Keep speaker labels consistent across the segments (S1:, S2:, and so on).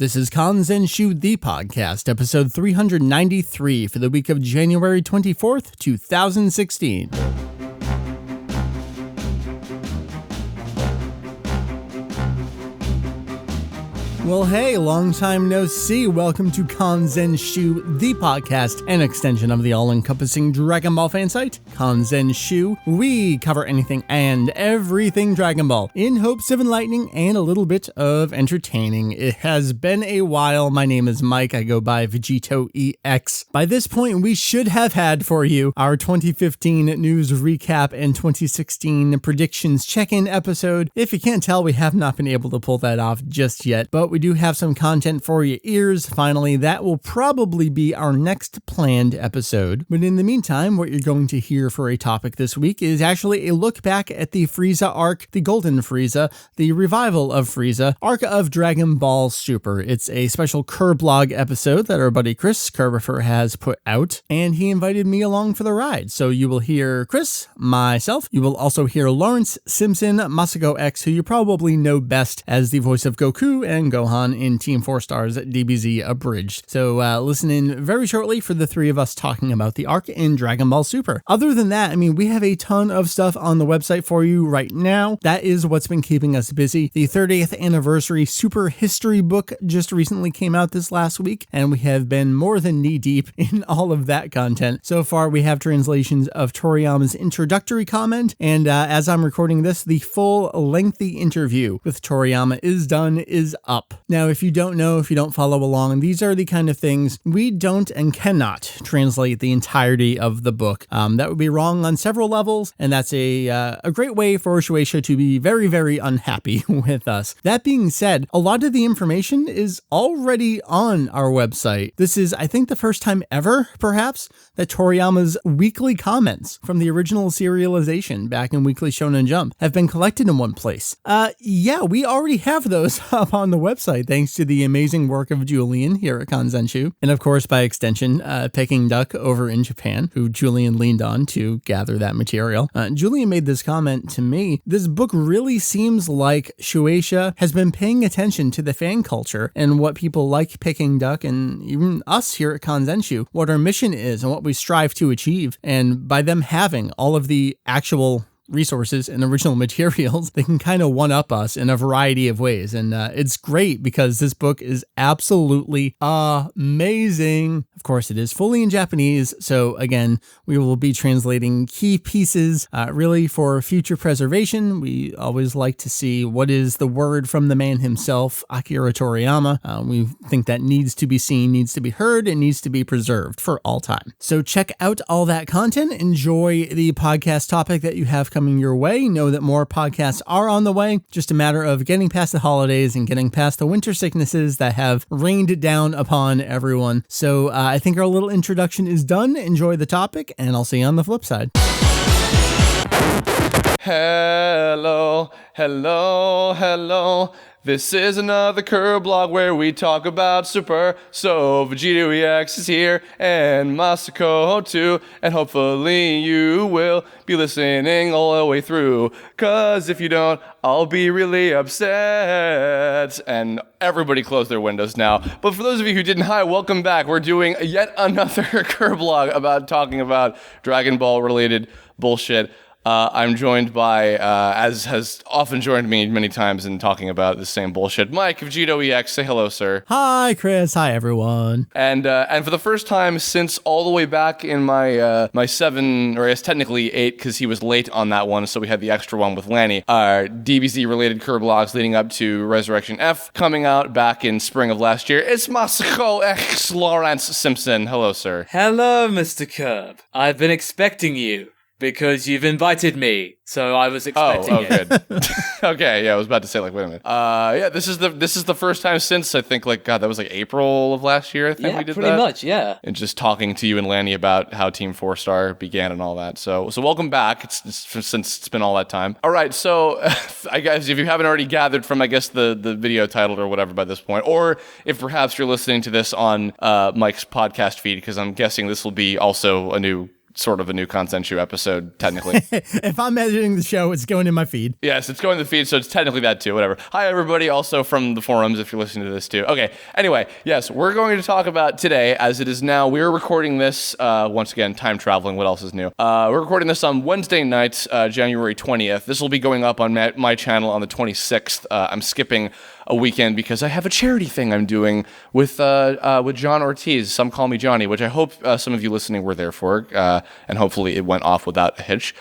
S1: This is Kanzenshuu, the podcast, episode 393 for the week of January 24th, 2016. Well, hey, long time no see. Welcome to Kanzenshuu, the podcast, an extension of the all-encompassing Dragon Ball fan site, Kanzenshuu. We cover anything and everything Dragon Ball in hopes of enlightening and a little bit of entertaining. It has been a while. My name is Mike. I go by VegettoEX. By this point, we should have had for you our 2015 news recap and 2016 predictions check-in episode. If you can't tell, we have not been able to pull that off just yet, but we do have some content for your ears. Finally, that will probably be our next planned episode. But in the meantime, what you're going to hear for a topic this week is actually a look back at the Frieza arc, the Golden Frieza, the revival of Frieza, arc of Dragon Ball Super. It's a special Kerblog episode that our buddy Chris Kirbopher has put out, and he invited me along for the ride. So you will hear Chris, myself. You will also hear Lawrence Simpson, MasakoX, who you probably know best as the voice of Goku and Gohan in Team 4 Star's DBZ Abridged. So listen in very shortly for the three of us talking about the arc in Dragon Ball Super. Other than that, we have a ton of stuff on the website for you right now. That is what's been keeping us busy. The 30th anniversary Super History book just recently came out this last week, and we have been more than knee-deep in all of that content. So far, we have translations of Toriyama's introductory comment, and as I'm recording this, the full lengthy interview with Toriyama is up. Now, if you don't know, if you don't follow along, these are the kind of things we don't and cannot translate the entirety of the book. That would be wrong on several levels, and that's a great way for Shueisha to be very, very unhappy with us. That being said, a lot of the information is already on our website. This is, I think, the first time ever, perhaps, that Toriyama's weekly comments from the original serialization back in Weekly Shonen Jump have been collected in one place. Yeah, we already have those up on the website, thanks to the amazing work of Julian here at Kanzenshuu, and of course, by extension, Peking Duck over in Japan, who Julian leaned on to gather that material. Julian made this comment to me: this book really seems like Shueisha has been paying attention to the fan culture and what people like Peking Duck and even us here at Kanzenshuu, what our mission is and what we strive to achieve. And by them having all of the actual resources and original materials, they can kind of one-up us in a variety of ways. And it's great because this book is absolutely amazing. Of course, it is fully in Japanese. So again, we will be translating key pieces really for future preservation. We always like to see what is the word from the man himself, Akira Toriyama. We think that needs to be seen, needs to be heard, and needs to be preserved for all time. So check out all that content. Enjoy the podcast topic that you have coming your way. Know that more podcasts are on the way. Just a matter of getting past the holidays and getting past the winter sicknesses that have rained down upon everyone. So I think our little introduction is done. Enjoy the topic, and I'll see you on the flip side.
S2: Hello, hello, hello. This is another Kerblog where we talk about Super. So VegettoEX is here and Masako too, and hopefully you will be listening all the way through. Cause if you don't, I'll be really upset. And everybody close their windows now. But for those of you who didn't, hi, welcome back. We're doing yet another Kerblog about talking about Dragon Ball related bullshit. I'm joined by, as has often joined me many times in talking about the same bullshit, Mike of VegettoEX. Say hello, sir.
S1: Hi, Chris. Hi, everyone.
S2: And for the first time since all the way back in my my 7, or I guess technically 8, because he was late on that one, so we had the extra one with Lanny, DBZ-related Kerblogs leading up to Resurrection F coming out back in spring of last year. It's MasakoX Lawrence Simpson. Hello, sir.
S3: Hello, Mr. Kerb. I've been expecting you. Because you've invited me, so I was expecting it.
S2: Good. Okay, yeah, I was about to say, like, wait a minute. Yeah, this is the first time since, I think, like, God, that was like April of last year, I think we did that.
S3: Yeah, pretty much, yeah.
S2: And just talking to you and Lanny about how Team 4 Star began and all that. So welcome back, since it's been all that time. All right, so, I guess, if you haven't already gathered from, I guess, the video title or whatever by this point, or if perhaps you're listening to this on Mike's podcast feed, because I'm guessing this will be also a new sort of a new Kanzenshuu episode, technically.
S1: If I'm editing the show, it's going in my feed.
S2: Yes, it's going to the feed, so it's technically that too, whatever. Hi, everybody, also from the forums, if you're listening to this too. Okay, anyway, yes, we're going to talk about today, as it is now, we're recording this, once again, time traveling, what else is new? We're recording this on Wednesday night, January 20th. This will be going up on my channel on the 26th. I'm skipping a weekend because I have a charity thing I'm doing with John Ortiz. Some call me Johnny, which I hope some of you listening were there for, and hopefully it went off without a hitch.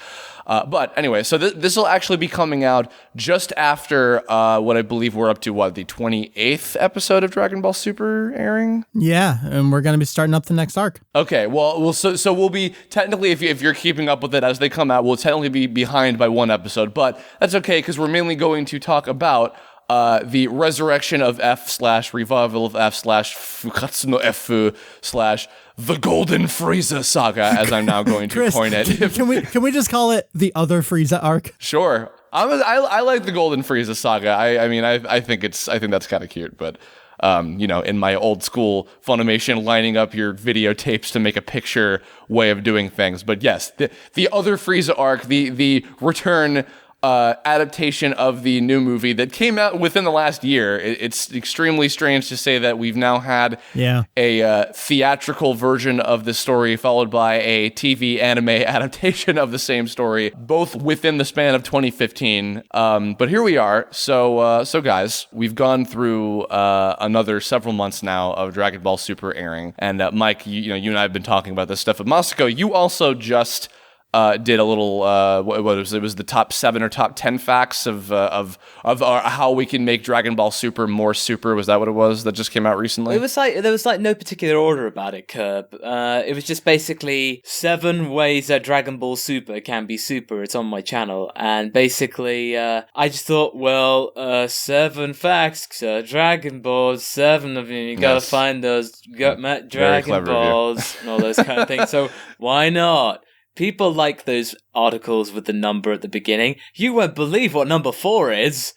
S2: But anyway, so this will actually be coming out just after what I believe we're up to, the 28th episode of Dragon Ball Super airing?
S1: Yeah, and we're going to be starting up the next arc.
S2: Okay, well, so we'll be, technically, if you're keeping up with it as they come out, we'll technically be behind by one episode, but that's okay, because we're mainly going to talk about the resurrection of F/revival of F/Fukatsu no Fu / the Golden Frieza saga, as I'm now going to
S1: Chris,
S2: coin it.
S1: Can we just call it the other Frieza arc?
S2: Sure. I like the Golden Frieza saga. I think that's kind of cute, but in my old school Funimation lining up your videotapes to make a picture way of doing things. But yes, the other Frieza arc, the return adaptation of the new movie that came out within the last year. It's extremely strange to say that we've now had a theatrical version of the story followed by a TV anime adaptation of the same story, both within the span of 2015. But here we are. So guys, we've gone through another several months now of Dragon Ball Super airing, and Mike, you and I have been talking about this stuff. But Masako, you also just did a little what was it? Was the top 7 or top 10 facts of how we can make Dragon Ball Super more super? Was that what it was that just came out recently?
S3: It was like there was no particular order about it, Curb. It was just basically 7 ways that Dragon Ball Super can be super. It's on my channel, and basically I just thought, 7 facts, Dragon Balls, 7 of them. You gotta find those Dragon Balls and all those kind of things. So why not? People like those articles with the number at the beginning. You won't believe what number 4 is.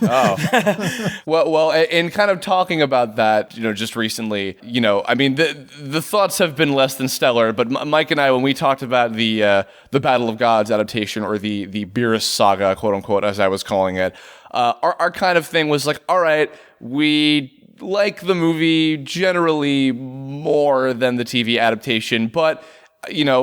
S2: Oh. Well, in kind of talking about that, just recently, the thoughts have been less than stellar, but Mike and I, when we talked about the Battle of Gods adaptation, or the Beerus saga, quote unquote, as I was calling it, our kind of thing was like, all right, we like the movie generally more than the TV adaptation, but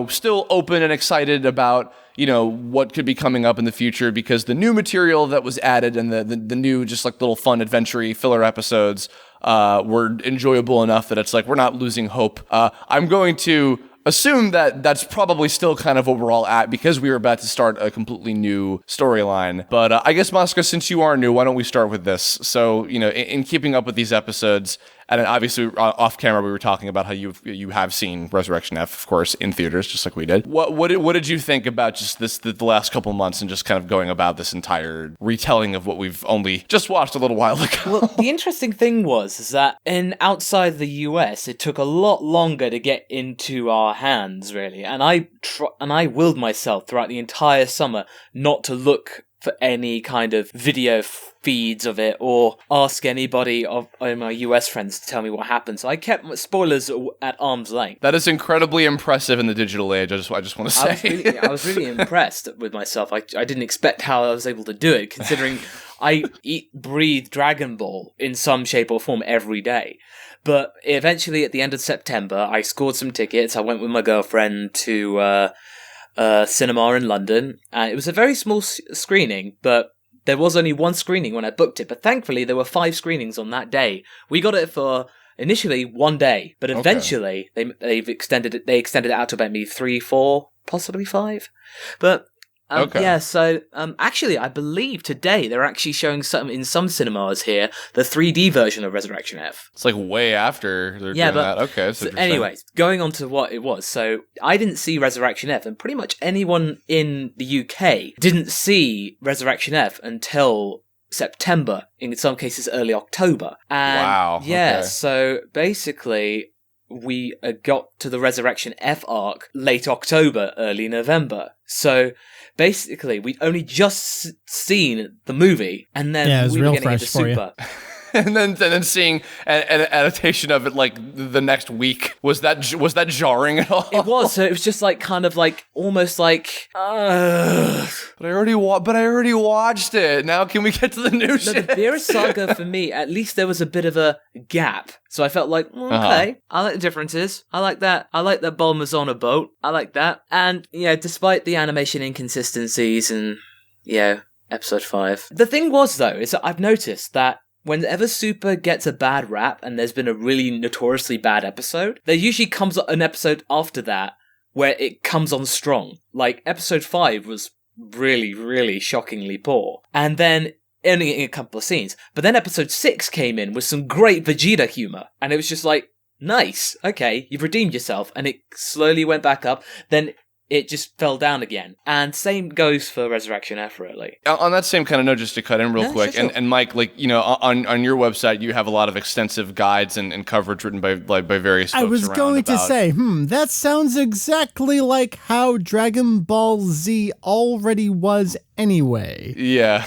S2: still open and excited about, what could be coming up in the future, because the new material that was added and the new just like little fun adventure-y filler episodes were enjoyable enough that it's like we're not losing hope. I'm going to assume that that's probably still kind of what we're all at, because we were about to start a completely new storyline. But I guess, Masako, since you are new, why don't we start with this? So, in keeping up with these episodes, and obviously off camera we were talking about how you have seen Resurrection F, of course, in theaters, just like we did. What did you think about just the last couple months and just kind of going about this entire retelling of what we've only just watched a little while ago?
S3: Well, the interesting thing is that outside the US, it took a lot longer to get into our hands, really. And I willed myself throughout the entire summer not to look for any kind of video feeds of it or ask anybody of my US friends to tell me what happened. So I kept spoilers at arm's length.
S2: That is incredibly impressive in the digital age. I just want to say.
S3: I was really impressed with myself. I didn't expect how I was able to do it, considering I eat, breathe Dragon Ball in some shape or form every day. But eventually, at the end of September, I scored some tickets. I went with my girlfriend to cinema in London, and it was a very small screening, but there was only one screening when I booked it, but thankfully there were 5 screenings on that day. We got it for initially 1 day, but eventually they extended it out to about maybe 3, 4, possibly 5. But so actually, I believe today they're actually showing in some cinemas here the 3D version of Resurrection F.
S2: It's like way after they're doing that. Okay, that's interesting.
S3: Anyways, going on to what it was. So I didn't see Resurrection F, and pretty much anyone in the UK didn't see Resurrection F until September, in some cases early October. And
S2: wow.
S3: Yeah,
S2: okay.
S3: So basically we got to the Resurrection F arc late October, early November. So basically, we'd only just seen the movie, and then we were getting into Super.
S2: and then seeing an adaptation of it like the next week. Was that jarring at all?
S3: It was. So it was just like kind of like almost like.
S2: But I already watched it. Now can we get to the new shit?
S3: The Beerus saga for me, at least there was a bit of a gap. So I felt like, okay, I like the differences. I like that. I like that Bulma's on a boat. I like that. And yeah, despite the animation inconsistencies and episode 5. The thing was though, is that I've noticed that whenever Super gets a bad rap and there's been a really notoriously bad episode, there usually comes an episode after that where it comes on strong. Like episode 5 was really, really shockingly poor. And then only in a couple of scenes. But then episode 6 came in with some great Vegeta humor. And it was just like, nice, okay, you've redeemed yourself. And it slowly went back up. Then it just fell down again. And same goes for Resurrection F, really.
S2: On that same kind of note, just to cut in real quick,
S3: sure.
S2: And Mike, like, you know, on your website, you have a lot of extensive guides and coverage written by various folks.
S1: I was going to say, that sounds exactly like how Dragon Ball Z already was anyway.
S2: Yeah.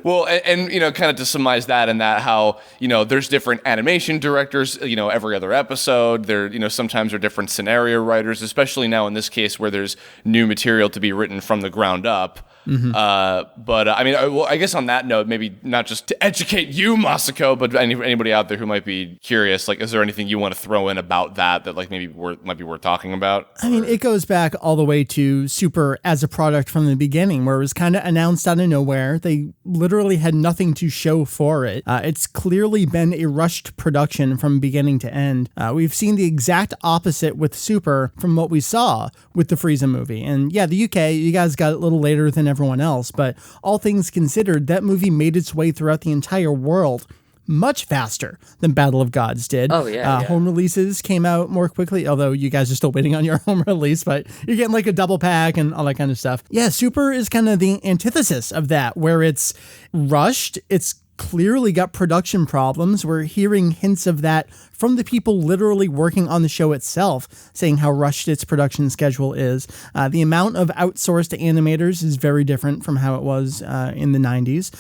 S2: Well, and you know, kind of to surmise that and that how, you know, there's different animation directors, you know, every other episode. There, you know, sometimes are different scenario writers, especially now in this case where there's new material to be written from the ground up. Mm-hmm. But I mean, well, I guess on that note, maybe not just to educate you, Masako, but anybody out there who might be curious, like, is there anything you want to throw in about that like maybe might be worth talking about?
S1: I mean, it goes back all the way to Super as a product from the beginning, where it was kind of announced out of nowhere. They literally had nothing to show for it. It's clearly been a rushed production from beginning to end. We've seen the exact opposite with Super from what we saw with the Frieza movie. And yeah, the UK, you guys got it a little later than everyone else, but all things considered, that movie made its way throughout the entire world much faster than Battle of Gods did.
S3: Oh, yeah.
S1: Home releases came out more quickly, although you guys are still waiting on your home release, but you're getting like a double pack and all that kind of stuff. Yeah, Super is kind of the antithesis of that, where it's rushed, it's clearly got production problems. We're hearing hints of that from the people literally working on the show itself, saying how rushed its production schedule is. The amount of outsourced animators is very different from how it was in the 90s.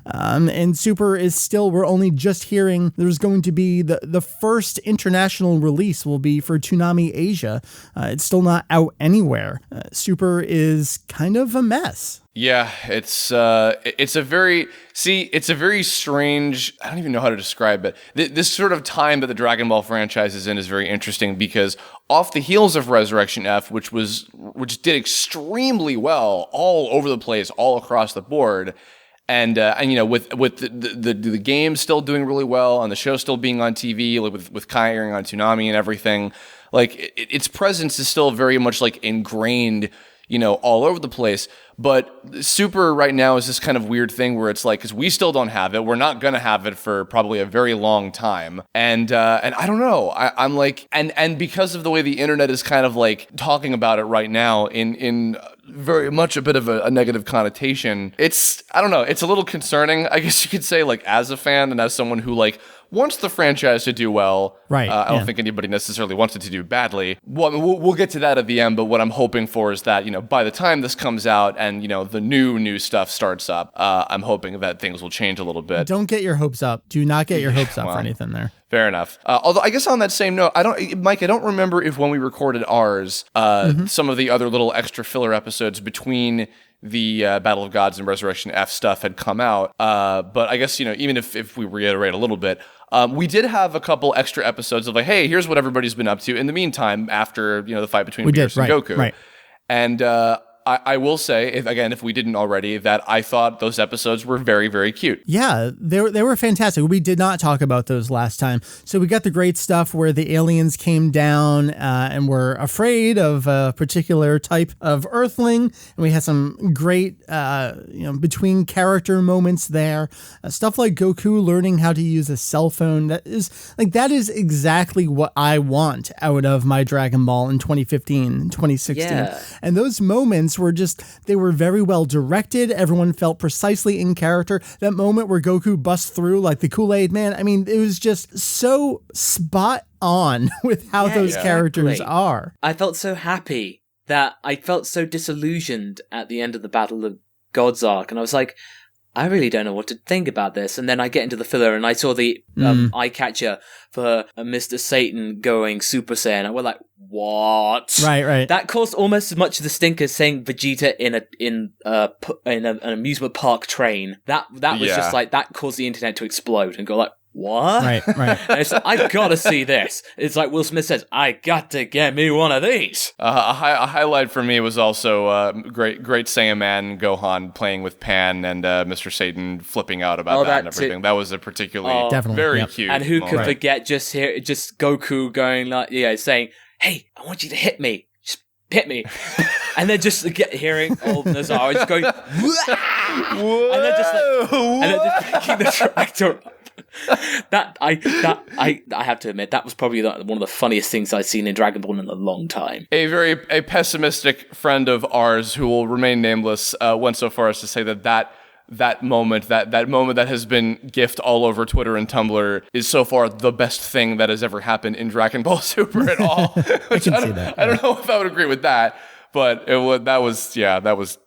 S1: And Super is still, we're only just hearing there's going to be the first international release will be for Toonami Asia. It's still not out anywhere. Super is kind of a mess.
S2: Yeah, it's a very strange, I don't even know how to describe it. This sort of time that the Dragon Ball franchise is in is very interesting because off the heels of Resurrection F, which did extremely well all over the place, all across the board, and you know, with the game still doing really well and the show still being on TV, like with Kai airing on Toonami and everything, like its presence is still very much like ingrained, you know, all over the place. But Super right now is this kind of weird thing where it's like, because we still don't have it, we're not gonna have it for probably a very long time, and I don't know, I'm like, and because of the way the internet is kind of like talking about it right now in very much a bit of a negative connotation, I don't know, it's a little concerning, I guess you could say, like as a fan and as someone who like wants the franchise to do well.
S1: Right.
S2: I don't think anybody necessarily wants it to do badly. We'll get to that at the end, but what I'm hoping for is that, you know, by the time this comes out and, you know, the new stuff starts up, I'm hoping that things will change a little bit.
S1: Don't get your hopes up. Do not get your hopes up for anything there.
S2: Fair enough. Although I guess on that same note, Mike, I don't remember if when we recorded ours, some of the other little extra filler episodes between the Battle of Gods and Resurrection F stuff had come out. But I guess, you know, even if we reiterate a little bit, we did have a couple extra episodes of like, hey, here's what everybody's been up to in the meantime after, you know, the fight between Beerus and Goku.
S1: Right.
S2: And I will say, if we didn't already, that I thought those episodes were very, very cute.
S1: Yeah, they were fantastic. We did not talk about those last time. So we got the great stuff where the aliens came down and were afraid of a particular type of Earthling. And we had some great, between character moments there. Stuff like Goku learning how to use a cell phone. That is exactly what I want out of my Dragon Ball in 2015, 2016.
S3: Yeah.
S1: And those moments they were very well directed. Everyone felt precisely in character. That moment where Goku busts through like the Kool-Aid Man, I mean, it was just so spot on with how those characters are.
S3: I felt so happy that I felt so disillusioned at the end of the Battle of Gods arc, and I was like, I really don't know what to think about this. And then I get into the filler and I saw the eye catcher for Mr. Satan going Super Saiyan. And we're like, what?
S1: Right.
S3: That caused almost as much of the stink as saying Vegeta in an amusement park train. That was just like, that caused the internet to explode and go like, what?
S1: Right.
S3: And it's like, I've got to see this. It's like Will Smith says, I got to get me one of these.
S2: A highlight for me was also great Saiyaman Gohan playing with Pan and Mr. Satan flipping out about that and everything. That was a particularly very cute
S3: And who
S2: moment.
S3: could forget just Goku going like, saying, hey, I want you to hit me. Just hit me. And then just hearing old Nazar just going, Whoa! and then just picking the tractor up. I have to admit that was probably one of the funniest things I've seen in Dragon Ball in a long time.
S2: A pessimistic friend of ours who will remain nameless went so far as to say that moment that has been gifted all over Twitter and Tumblr is so far the best thing that has ever happened in Dragon Ball Super at all.
S1: I can see that.
S2: I don't know if I would agree with that, but that was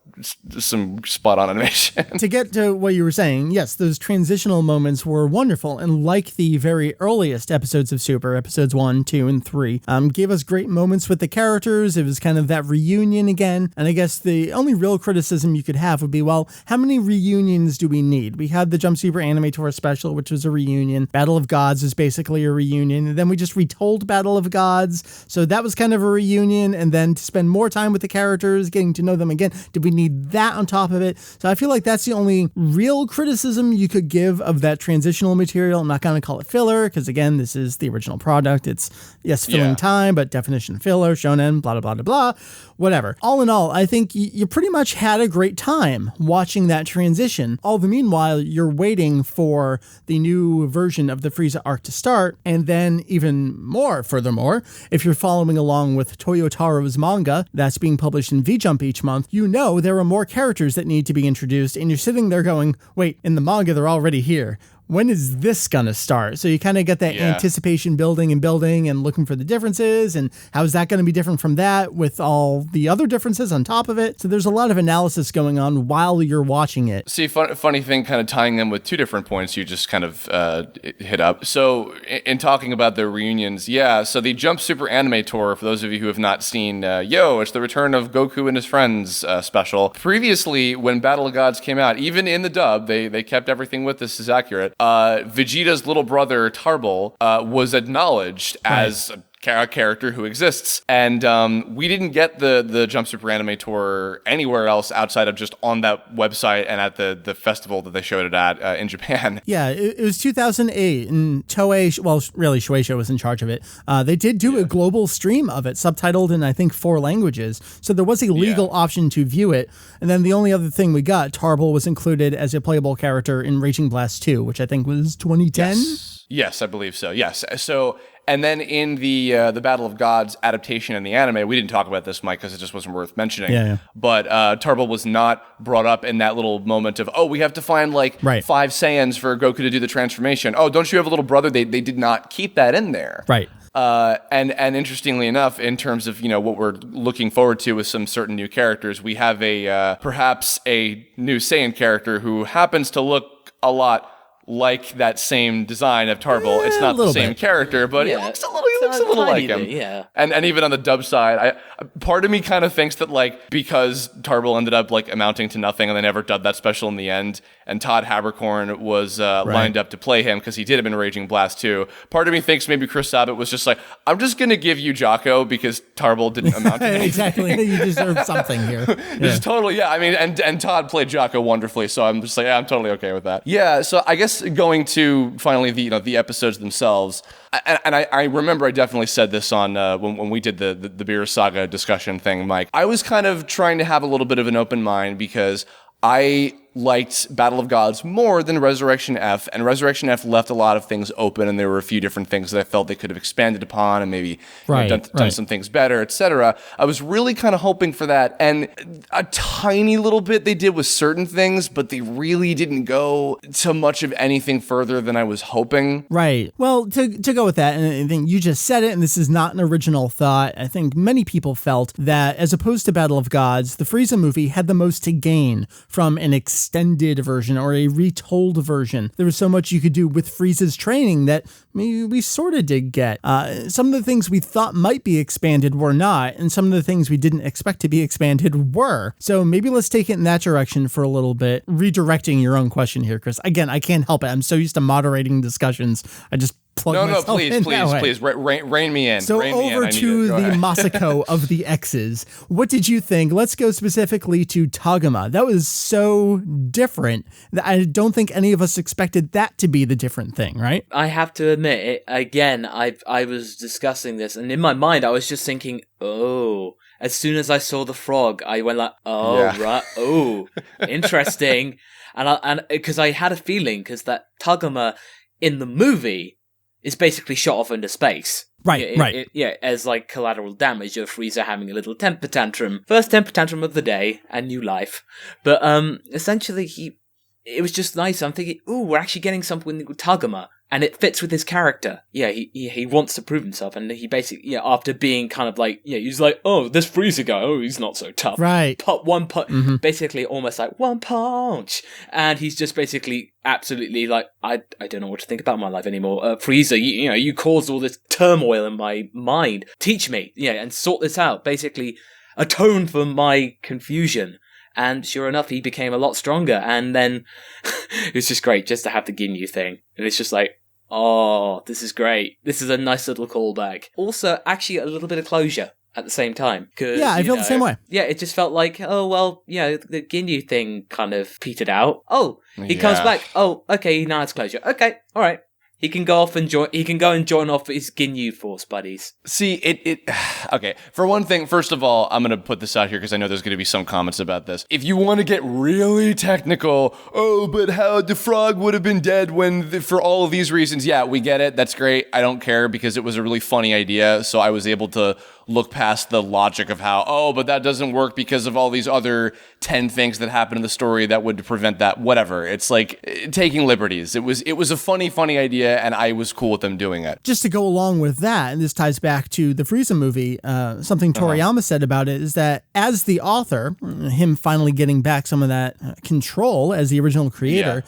S2: some spot on animation.
S1: To get to what you were saying, yes, those transitional moments were wonderful, and like the very earliest episodes of Super, episodes 1, 2, and 3, gave us great moments with the characters. It was kind of that reunion again, and I guess the only real criticism you could have would be, well, how many reunions do we need? We had the Jump Super Animator special, which was a reunion. Battle of Gods is basically a reunion, and then we just retold Battle of Gods, so that was kind of a reunion, and then to spend more time with the characters, getting to know them again, did we need that on top of it? So I feel like that's the only real criticism you could give of that transitional material. I'm not going to call it filler because, again, this is the original product. It's, yes, filling time, but definition filler, shonen, blah, blah, blah, blah, whatever. All in all, I think you pretty much had a great time watching that transition. All the meanwhile, you're waiting for the new version of the Frieza arc to start. And then even more, furthermore, if you're following along with Toyotaro's manga that's being published in V-Jump each month, you know there are more characters that need to be introduced, and you're sitting there going, wait, in the manga they're already here. When is this gonna start? So you kind of get that anticipation building and looking for the differences, and how is that going to be different from that with all the other differences on top of it? So there's a lot of analysis going on while you're watching it.
S2: See, funny thing, kind of tying them with two different points you just kind of hit up. So in talking about the reunions, so the Jump Super Animator, for those of you who have not seen, it's the return of Goku and his friends special. Previously, when Battle of Gods came out, even in the dub, they kept everything with this is accurate. Vegeta's little brother Tarbal was acknowledged as a character who exists, and we didn't get the Jump Super Animator anywhere else outside of just on that website and at the festival that they showed it at in Japan.
S1: Yeah, it was 2008, and Toei, well, really Shueisha was in charge of it. They did do a global stream of it, subtitled in I think 4 languages, so there was a legal option to view it. And then the only other thing we got, Tarbal was included as a playable character in Raging Blast 2, which I think was 2010.
S2: Yes, I believe so. Yes, so. And then in the Battle of Gods adaptation in the anime, we didn't talk about this, Mike, because it just wasn't worth mentioning.
S1: Yeah.
S2: But Tarbal was not brought up in that little moment of, we have to find 5 Saiyans for Goku to do the transformation. Oh, don't you have a little brother? They did not keep that in there.
S1: Right.
S2: And interestingly enough, in terms of what we're looking forward to with some certain new characters, we have perhaps a new Saiyan character who happens to look a lot like that same design of Tarbal. It's not the same character, but he looks a little like him.
S3: Yeah.
S2: And even on the dub side, part of me kind of thinks that because Tarbal ended up amounting to nothing and they never dubbed that special in the end, and Todd Haberkorn was lined up to play him because he did him in Raging Blast 2. Part of me thinks maybe Chris Sabat was just I'm just going to give you Jocko because Tarbal didn't amount to anything.
S1: Exactly. You deserve something here.
S2: Just totally, I mean, and Todd played Jocko wonderfully, so I'm just I'm totally okay with that. Yeah, so I guess going to finally the episodes themselves, and I remember I definitely said this on when we did the Beer Saga discussion thing, Mike. I was kind of trying to have a little bit of an open mind because I liked Battle of Gods more than Resurrection F, and Resurrection F left a lot of things open, and there were a few different things that I felt they could have expanded upon and maybe done some things better, etc. I was really kind of hoping for that, and a tiny little bit they did with certain things, but they really didn't go to much of anything further than I was hoping.
S1: Right. Well, to go with that, and I think you just said it, and this is not an original thought, I think many people felt that as opposed to Battle of Gods, the Frieza movie had the most to gain from an extended extended version or a retold version. There was so much you could do with Frieza's training that we sort of did get. Some of the things we thought might be expanded were not, and some of the things we didn't expect to be expanded were. So maybe let's take it in that direction for a little bit. Redirecting your own question here, Chris. Again, I can't help it. I'm so used to moderating discussions. I just plug myself in
S2: please, rein me in.
S1: So over to the Masako of the X's. What did you think? Let's go specifically to Taguma. That was so different that I don't think any of us expected that to be the different thing, right?
S3: I have to admit, again, I was discussing this, and in my mind, I was just thinking, oh, as soon as I saw the frog, I went like, oh, yeah. Right, oh, interesting. And because I had a feeling, because that Taguma in the movie is basically shot off into space.
S1: Right.
S3: As like collateral damage of Frieza having a little temper tantrum. First temper tantrum of the day and new life. But essentially, it was just nice. I'm thinking, ooh, we're actually getting something with Taguma. And it fits with his character. Yeah, he wants to prove himself. And he basically, after being kind of like, he's like, oh, this Freeza guy, oh, he's not so tough.
S1: Right.
S3: Basically almost like one punch. And he's just basically absolutely like, I don't know what to think about my life anymore. Frieza, you caused all this turmoil in my mind. Teach me, and sort this out. Basically atone for my confusion. And sure enough, he became a lot stronger. And then it was just great just to have the Ginyu thing. And it's just like, oh, this is great. This is a nice little callback. Also, actually, a little bit of closure at the same time.
S1: Yeah, I feel the same way.
S3: Yeah, it just felt like, oh, well, the Ginyu thing kind of petered out. Oh, he comes back. Oh, okay, now it's closure. Okay, all right. He can go off and join. He can go and join off his Ginyu Force buddies.
S2: See, okay. For one thing, first of all, I'm gonna put this out here because I know there's gonna be some comments about this. If you want to get really technical, oh, but how the frog would have been dead for all of these reasons? Yeah, we get it. That's great. I don't care because it was a really funny idea. So I was able to look past the logic of how, oh, but that doesn't work because of all these other 10 things that happen in the story that would prevent that. Whatever. It's like taking liberties. It was a funny idea, and I was cool with them doing it.
S1: Just to go along with that, and this ties back to the Frieza movie, something Toriyama said about it is that as the author, him finally getting back some of that control as the original creator,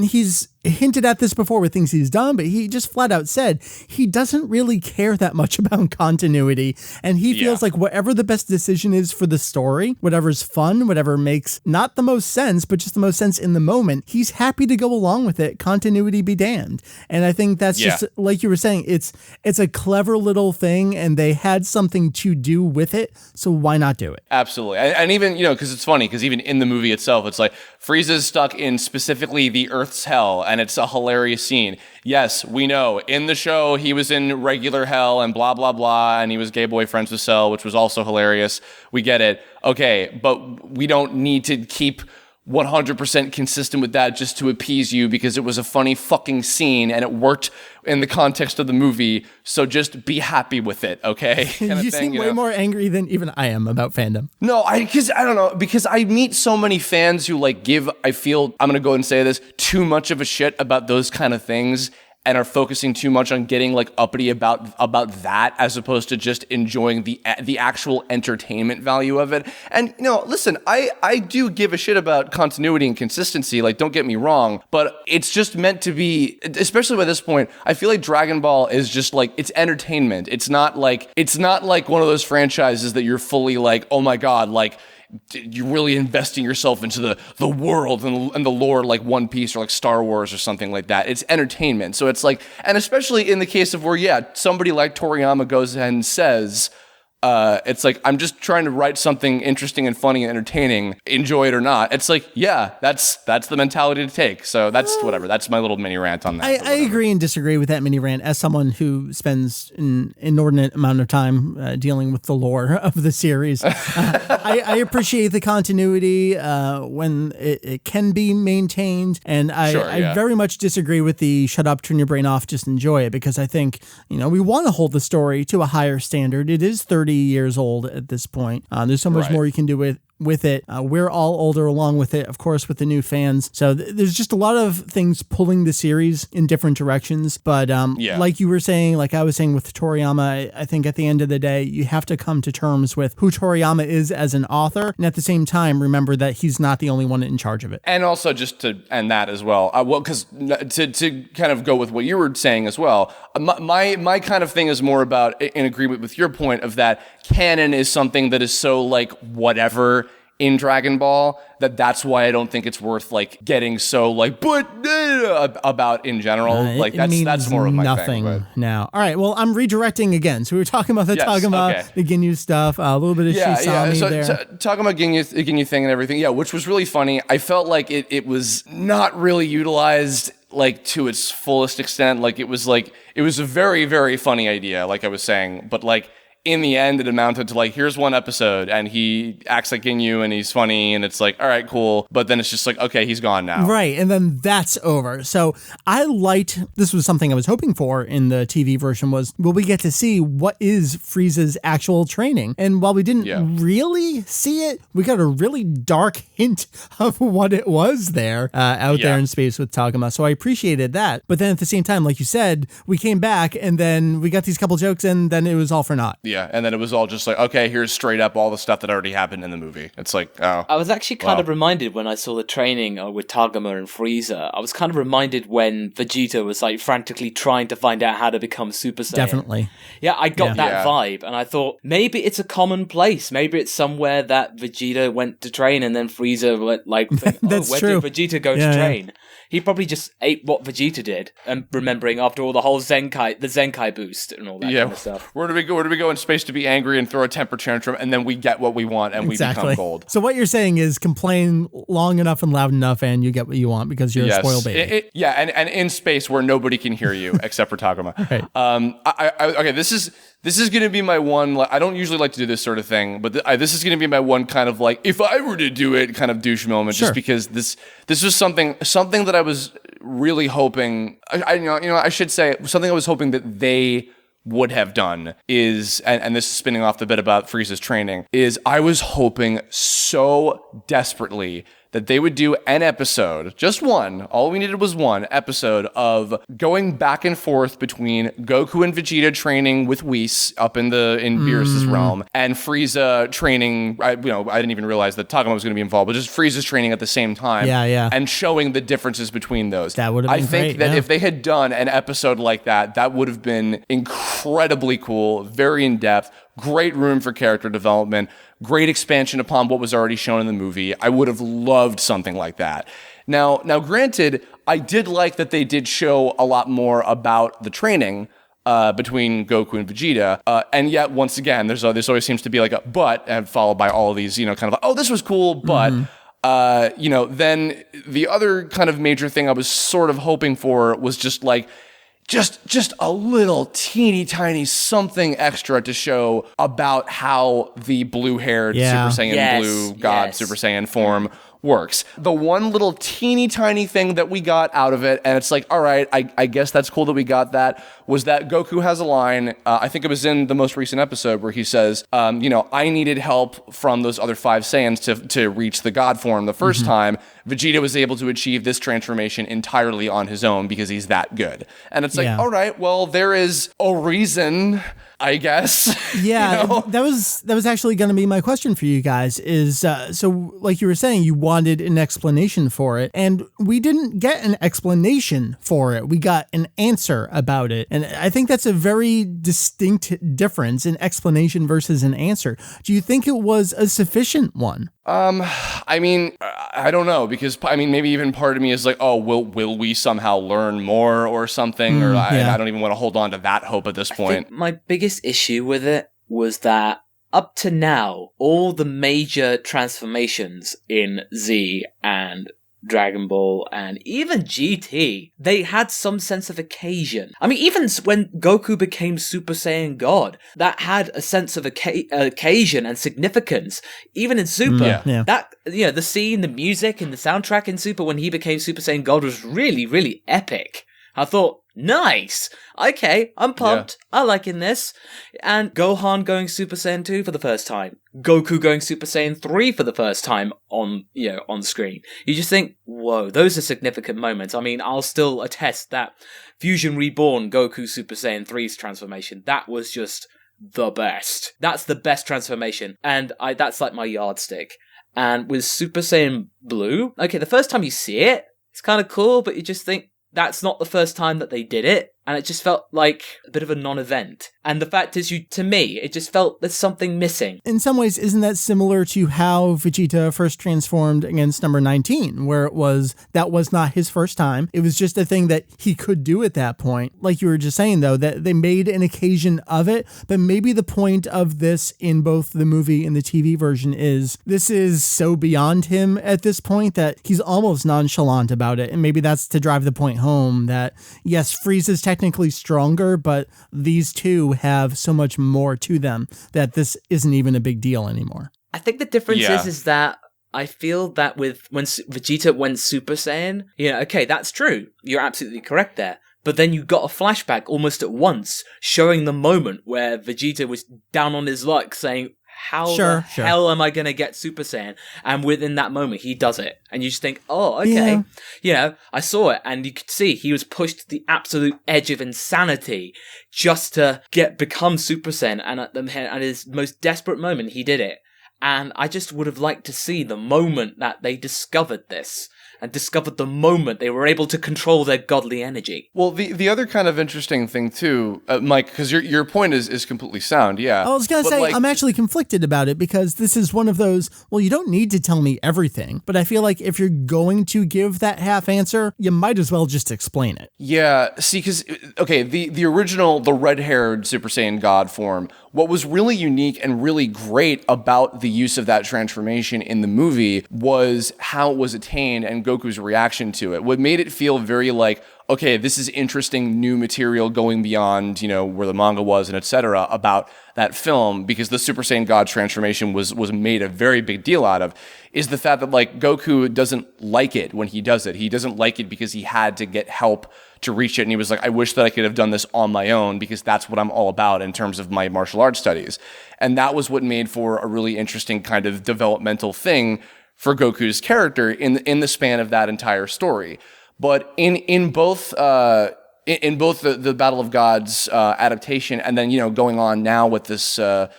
S1: he's hinted at this before with things he's done, but he just flat out said he doesn't really care that much about continuity, and he feels like whatever the best decision is for the story, whatever's fun, whatever makes not the most sense, but just the most sense in the moment, he's happy to go along with it. Continuity be damned. And I think that's just, like you were saying, it's a clever little thing, and they had something to do with it, so why not do it?
S2: Absolutely. And even, because it's funny, because even in the movie itself, it's like, Frieza's stuck in specifically the Earth's hell, and it's a hilarious scene. Yes, we know. In the show, he was in regular hell and blah, blah, blah, and he was gay boyfriends with Cell, which was also hilarious. We get it. Okay, but we don't need to keep 100% consistent with that just to appease you because it was a funny fucking scene and it worked in the context of the movie, so just be happy with it, okay?
S1: You seem way more angry than even I am about fandom.
S2: No, because I don't know, because I meet so many fans who give, I feel, I'm gonna go and say this, too much of a shit about those kind of things and are focusing too much on getting uppity about that as opposed to just enjoying the actual entertainment value of it. And listen, I do give a shit about continuity and consistency, don't get me wrong, but it's just meant to be, especially by this point, I feel like Dragon Ball is just it's entertainment. It's not like one of those franchises that you're fully oh my god, you're really investing yourself into the world and the lore, like One Piece or Star Wars or something like that. It's entertainment. So it's and especially in the case of where, somebody like Toriyama goes ahead and says, it's I'm just trying to write something interesting and funny and entertaining, enjoy it or not. It's that's the mentality to take. So that's whatever. That's my little mini rant on that.
S1: I agree and disagree with that mini rant as someone who spends an inordinate amount of time dealing with the lore of the series. I appreciate the continuity when it can be maintained, and I very much disagree with the shut up, turn your brain off, just enjoy it, because I think we want to hold the story to a higher standard. It is 30 years old at this point. There's so much more you can do with it. We're all older along with it, of course, with the new fans. So there's just a lot of things pulling the series in different directions. But like you were saying, like I was saying with Toriyama, I think at the end of the day, you have to come to terms with who Toriyama is as an author. And at the same time, remember that he's not the only one in charge of it.
S2: And also just to end that as well, because to kind of go with what you were saying as well, my kind of thing is more about, in agreement with your point of that canon is something that is so like whatever in Dragon Ball, that's why I don't think it's worth like getting so like about in general. Like that's more of my
S1: nothing
S2: thing.
S1: Now. All right, well, I'm redirecting again. So we were talking about the Ginyu stuff, a little bit of Shisami there. So
S2: talking about Ginyu thing and everything, which was really funny. I felt like it was not really utilized like to its fullest extent. Like it was a very, very funny idea, like I was saying, but like in the end, it amounted to like, here's one episode and he acts like Ginyu and he's funny and it's like, all right, cool. But then it's just like, okay, he's gone now.
S1: Right. And then that's over. So this was something I was hoping for in the TV version was, will we get to see what is Frieza's actual training? And while we didn't really see it, we got a really dark hint of what it was there out there in space with Taguma. So I appreciated that. But then at the same time, like you said, we came back and then we got these couple jokes and then it was all for naught.
S2: Yeah, and then it was all just like, okay, here's straight up all the stuff that already happened in the movie. It's like, oh.
S3: I was actually kind of reminded when I saw the training with Taguma and Frieza. I was kind of reminded when Vegeta was like frantically trying to find out how to become Super Saiyan.
S1: Definitely.
S3: Yeah, I got that vibe, and I thought maybe it's a common place. Maybe it's somewhere that Vegeta went to train, and then Frieza went like,
S1: That's
S3: where
S1: true.
S3: did Vegeta go to train? He probably just ate what Vegeta did, and remembering after all the whole Zenkai boost and all that kind of stuff.
S2: Where do we go in space to be angry and throw a temper tantrum, and then we get what we want and we become gold?
S1: So what you're saying is complain long enough and loud enough, and you get what you want because you're a spoiled baby.
S2: And in space where nobody can hear you except for Taguma.
S1: Right.
S2: Okay, this is going to be my one. I don't usually like to do this sort of thing, but this is going to be my one kind of like, if I were to do it, kind of douche moment. Just because this was something that I was really hoping. I should say something I was hoping that they would have done is, and this is spinning off the bit about Frieza's training, is I was hoping so desperately that they would do an episode, just one, all we needed was one episode of going back and forth between Goku and Vegeta training with Whis up in Beerus's realm, and Frieza training, I didn't even realize that Taguma was going to be involved, but just Frieza's training at the same time, and showing the differences between those.
S1: That would have been
S2: great. I think that if they had done an episode like that, that would have been incredibly cool, very in-depth, great room for character development, great expansion upon what was already shown in the movie. I would have loved something like that. Now, granted, I did like that they did show a lot more about the training between Goku and Vegeta, and yet once again, this always seems to be like a but, and followed by all of these, kind of like, oh, this was cool, but. Then the other kind of major thing I was sort of hoping for was just like. Just a little teeny tiny something extra to show about how the blue-haired Super Saiyan Blue God Super Saiyan form works. The one little teeny tiny thing that we got out of it, and it's like, all right, I guess that's cool that we got that, was that Goku has a line, I think it was in the most recent episode, where he says, I needed help from those other 5 Saiyans to reach the God form the first time. Vegeta was able to achieve this transformation entirely on his own because he's that good. And it's like, all right, well, there is a reason, I guess.
S1: Yeah, that was actually going to be my question for you guys is, so like you were saying, you wanted an explanation for it, and we didn't get an explanation for it. We got an answer about it. And I think that's a very distinct difference in explanation versus an answer. Do you think it was a sufficient one?
S2: I mean, I don't know, because maybe even part of me is like, oh, will we somehow learn more or something? I don't even want to hold on to that hope at this point.
S3: I think my biggest issue with it was that up to now, all the major transformations in Z and Dragon Ball and even GT, they had some sense of occasion. I mean, even when Goku became Super Saiyan God, that had a sense of occasion and significance. Even in Super, that the scene, the music, and the soundtrack in Super when he became Super Saiyan God was really, really epic. I thought, nice. Okay, I'm pumped. I liking this. And Gohan going Super Saiyan 2 for the first time. Goku going Super Saiyan 3 for the first time on screen. You just think, whoa, those are significant moments. I mean, I'll still attest that Fusion Reborn Goku Super Saiyan 3's transformation, that was just the best. That's the best transformation. And that's like my yardstick. And with Super Saiyan Blue, okay, the first time you see it, it's kind of cool, but you just think, that's not the first time that they did it, and it just felt like a bit of a non-event. And the fact is, to me, it just felt there's something missing.
S1: In some ways, isn't that similar to how Vegeta first transformed against number 19, where that was not his first time. It was just a thing that he could do at that point. Like you were just saying, though, that they made an occasion of it, but maybe the point of this in both the movie and the TV version is this is so beyond him at this point that he's almost nonchalant about it. And maybe that's to drive the point home that, yes, Frieza's technically stronger, but these two have so much more to them that this isn't even a big deal anymore.
S3: I think the difference is that I feel that when Vegeta went Super Saiyan, okay, that's true. You're absolutely correct there. But then you got a flashback almost at once showing the moment where Vegeta was down on his luck saying, how the hell am I going to get Super Saiyan? And within that moment, he does it. And you just think, oh, okay. Yeah. I saw it. And you could see he was pushed to the absolute edge of insanity just to become Super Saiyan. And at his most desperate moment, he did it. And I just would have liked to see the moment that they discovered this. And discovered the moment they were able to control their godly energy.
S2: Well, the other kind of interesting thing too, Mike, because your point is completely sound, yeah.
S1: I was going to say, I'm actually conflicted about it because this is one of those, well, you don't need to tell me everything, but I feel like if you're going to give that half answer, you might as well just explain it.
S2: Yeah, see, because, okay, the original, the red-haired Super Saiyan God form, what was really unique and really great about the use of that transformation in the movie was how it was attained and Goku's reaction to it. What made it feel very like, okay, this is interesting new material going beyond, where the manga was and etc. about that film, because the Super Saiyan God transformation was made a very big deal out of, is the fact that like Goku doesn't like it when he does it. He doesn't like it because he had to get help to reach it. And he was like, I wish that I could have done this on my own because that's what I'm all about in terms of my martial arts studies. And that was what made for a really interesting kind of developmental thing for Goku's character in the span of that entire story. But in both the Battle of Gods adaptation and then going on now with this the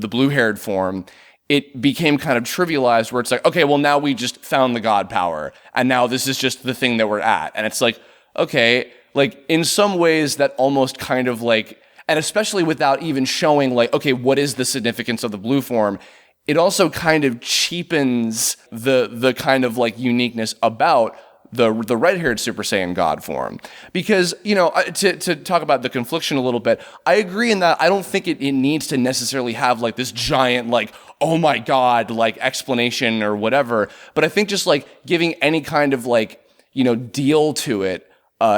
S2: blue-haired form, it became kind of trivialized where it's like, okay, well now we just found the God power and now this is just the thing that we're at. And it's like, okay, like in some ways that almost kind of like, and especially without even showing like, okay, what is the significance of the blue form? It also kind of cheapens the kind of like uniqueness about the red-haired Super Saiyan God form. Because, to talk about the confliction a little bit, I agree in that I don't think it needs to necessarily have like this giant like, oh my God, like explanation or whatever. But I think just like giving any kind of like, deal to it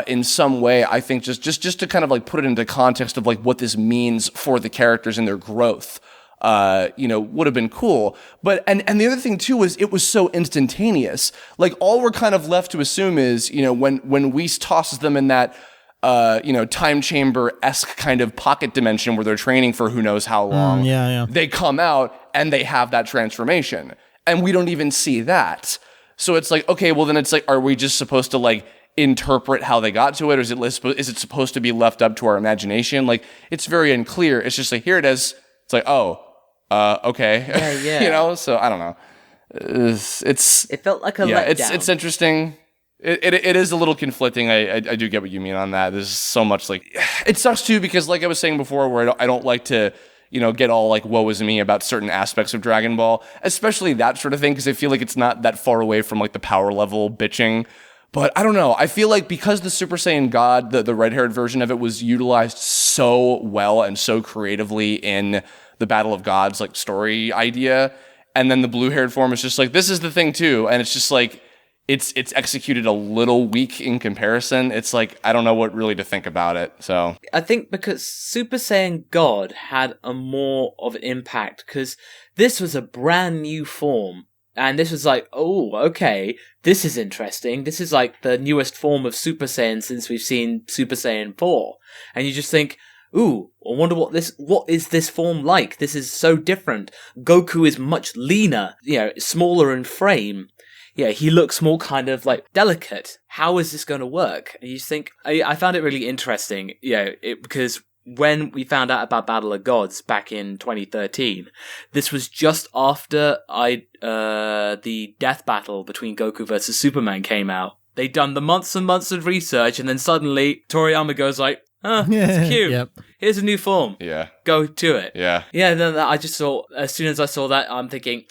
S2: in some way, I think just to kind of like put it into context of like what this means for the characters and their growth. Would have been cool. But, and the other thing too was it was so instantaneous. Like all we're kind of left to assume is, when Whis tosses them in that, time chamber-esque kind of pocket dimension where they're training for who knows how long. They come out and they have that transformation. And we don't even see that. So it's like, okay, well then it's like, are we just supposed to like interpret how they got to it? Or is it supposed to be left up to our imagination? Like, it's very unclear. It's just like, here it is. It's like, oh, okay.
S3: Yeah.
S2: So I don't know.
S3: It felt like a letdown.
S2: It's interesting. It is a little conflicting. I do get what you mean on that. There's so much like, it sucks too, because like I was saying before, where I don't like to, get all like woe is me about certain aspects of Dragon Ball, especially that sort of thing, because I feel like it's not that far away from like the power level bitching. But I don't know. I feel like because the Super Saiyan God, the red-haired version of it, was utilized so well and so creatively in the Battle of Gods like story idea, and then the blue-haired form is just like, this is the thing too, and it's just like it's executed a little weak in comparison. It's like, I don't know what really to think about it. So
S3: I think because Super Saiyan God had a more of an impact, because this was a brand new form. And this was like, oh, okay, this is interesting. This is like the newest form of Super Saiyan since we've seen Super Saiyan 4. And you just think, ooh, I wonder what is this form like? This is so different. Goku is much leaner, smaller in frame. Yeah, he looks more kind of like delicate. How is this going to work? And you just think, I found it really interesting, because when we found out about Battle of Gods back in 2013, this was just after the death battle between Goku versus Superman came out. They'd done the months and months of research, and then suddenly Toriyama goes like, it's cute.
S1: Yep.
S3: Here's a new form.
S2: Yeah.
S3: Go to it.
S2: Yeah.
S3: Yeah, then I just saw, as soon as I saw that, I'm thinking,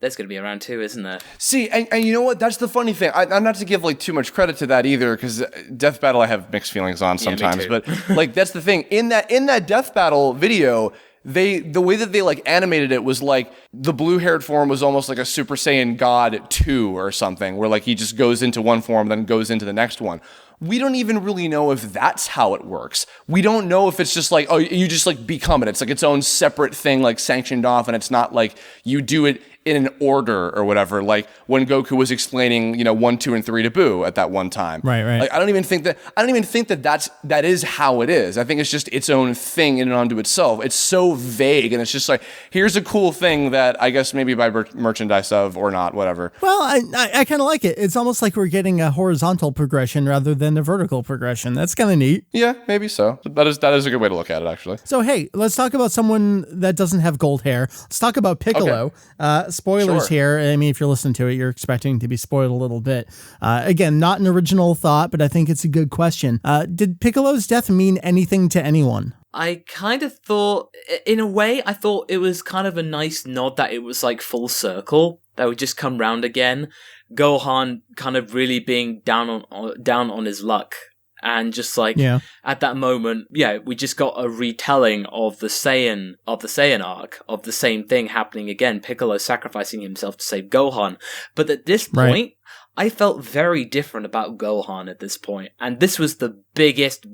S3: there's going to be a round 2, isn't there?
S2: See, and you know what? That's the funny thing. I'm not to give like too much credit to that either, because Death Battle I have mixed feelings on sometimes.
S3: Yeah, me
S2: but like that's the thing. In that Death Battle video, the way that they like animated it was like the blue-haired form was almost like a Super Saiyan God 2 or something, where like he just goes into one form, then goes into the next one. We don't even really know if that's how it works. We don't know if it's just like, oh, you just like become it. It's like its own separate thing, like sanctioned off, and it's not like you do it in an order or whatever, like when Goku was explaining, 1, 2, and 3 to Boo at that one time.
S1: Right.
S2: Like I don't even think that is how it is. I think it's just its own thing in and unto itself. It's so vague, and it's just like, here's a cool thing that I guess maybe buy merchandise of or not, whatever.
S1: Well, I kind of like it. It's almost like we're getting a horizontal progression rather than a vertical progression. That's kind of neat.
S2: Yeah, maybe so. That is a good way to look at it, actually.
S1: So hey, let's talk about someone that doesn't have gold hair. Let's talk about Piccolo.
S2: Okay.
S1: Spoilers
S2: Sure.
S1: here. I mean, if you're listening to it, you're expecting to be spoiled a little bit. Again, not an original thought, but I think it's a good question. Did Piccolo's death mean anything to anyone?
S3: I kind of thought, in a way, I thought it was kind of a nice nod that it was like full circle, that would just come round again. Gohan kind of really being down on his luck. And just like, at that moment, we just got a retelling of the Saiyan arc, of the same thing happening again, Piccolo sacrificing himself to save Gohan. But at this point, I felt very different about Gohan at this point. And this was the biggest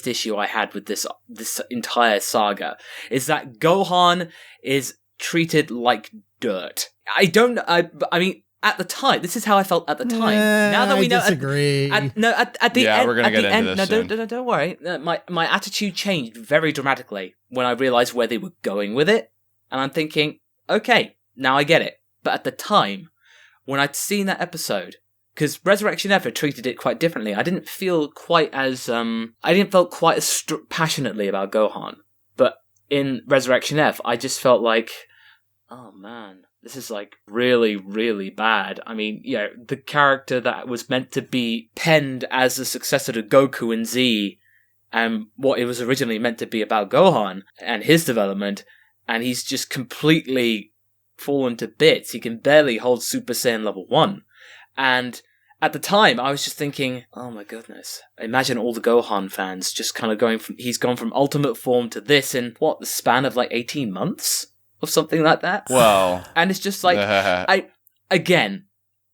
S3: issue I had with this entire saga, is that Gohan is treated like dirt. I mean, at the time, this is how I felt at the time. Now that we know,
S1: disagree.
S3: At the end,
S2: we're gonna get into this soon.
S3: Don't worry. My attitude changed very dramatically when I realized where they were going with it, and I'm thinking, okay, now I get it. But at the time, when I'd seen that episode, because Resurrection F treated it quite differently, I didn't feel quite as passionately about Gohan. But in Resurrection F, I just felt like, oh man, this is like really, really bad. I mean, the character that was meant to be penned as the successor to Goku and Z, and what it was originally meant to be about Gohan and his development, and he's just completely fallen to bits. He can barely hold Super Saiyan level 1. And at the time, I was just thinking, oh my goodness, imagine all the Gohan fans just kind of he's gone from ultimate form to this in, the span of like 18 months? Or something like that.
S2: Well,
S3: and it's just like,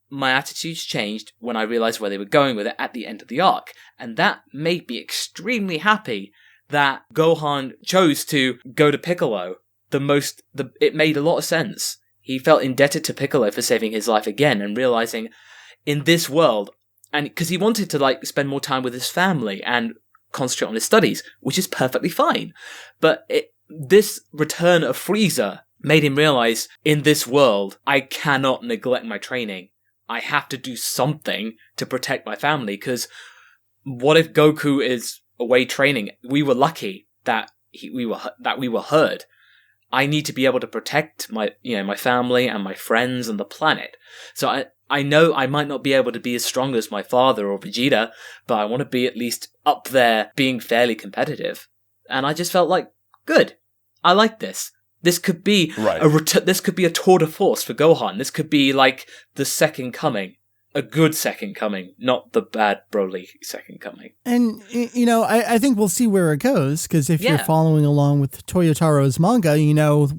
S3: my attitudes changed when I realized where they were going with it at the end of the arc. And that made me extremely happy that Gohan chose to go to Piccolo. It made a lot of sense. He felt indebted to Piccolo for saving his life again, and realizing in this world, and because he wanted to like spend more time with his family and concentrate on his studies, which is perfectly fine. But this return of Frieza made him realize, in this world, I cannot neglect my training. I have to do something to protect my family, because what if Goku is away training? We were lucky that we were heard. I need to be able to protect my family and my friends and the planet. So I know I might not be able to be as strong as my father or Vegeta, but I want to be at least up there being fairly competitive. And I just felt like, good. I like this. This could be this could be a tour de force for Gohan. This could be like the second coming. A good second coming, not the bad Broly second coming.
S1: And, I think we'll see where it goes, because if you're following along with Toyotaro's manga,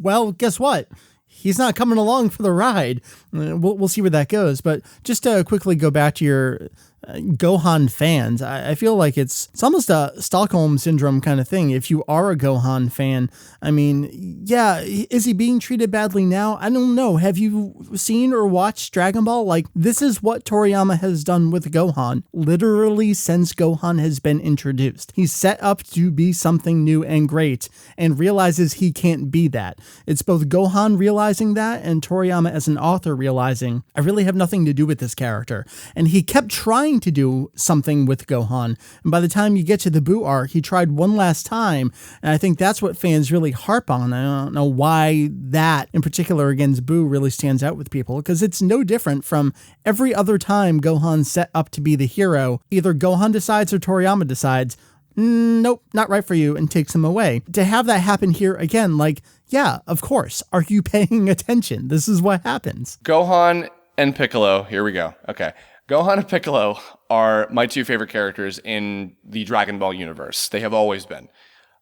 S1: well, guess what? He's not coming along for the ride. We'll see where that goes. But just to quickly go back to your Gohan fans. I feel like it's almost a Stockholm syndrome kind of thing. If you are a Gohan fan, I mean, yeah, is he being treated badly now? I don't know. Have you seen or watched Dragon Ball? Like, this is what Toriyama has done with Gohan, literally since Gohan has been introduced. He's set up to be something new and great, and realizes he can't be that. It's both Gohan realizing that and Toriyama as an author realizing, I really have nothing to do with this character. And he kept trying to do something with Gohan. And by the time you get to the Buu arc, he tried one last time. And I think that's what fans really harp on. I don't know why that in particular against Buu really stands out with people, because it's no different from every other time Gohan's set up to be the hero. Either Gohan decides or Toriyama decides, nope, not right for you, and takes him away. To have that happen here again, like, yeah, of course. Are you paying attention? This is what happens.
S2: Gohan and Piccolo, here we go. Okay. Gohan and Piccolo are my two favorite characters in the Dragon Ball universe. They have always been.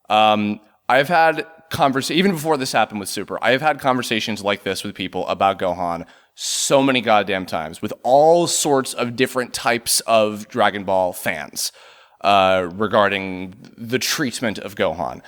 S2: I've had even before this happened with Super, I have had conversations like this with people about Gohan so many goddamn times with all sorts of different types of Dragon Ball fans regarding the treatment of Gohan.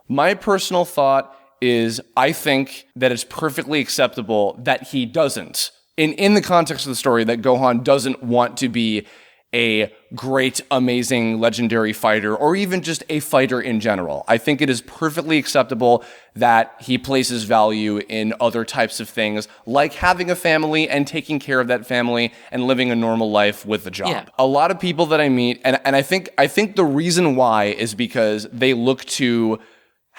S2: My personal thought is I think that it's perfectly acceptable that he doesn't. In the context of the story, that Gohan doesn't want to be a great, amazing, legendary fighter, or even just a fighter in general. I think it is perfectly acceptable that he places value in other types of things, like having a family and taking care of that family and living a normal life with a job. Yeah. A lot of people that I meet, and I think the reason why is because they look to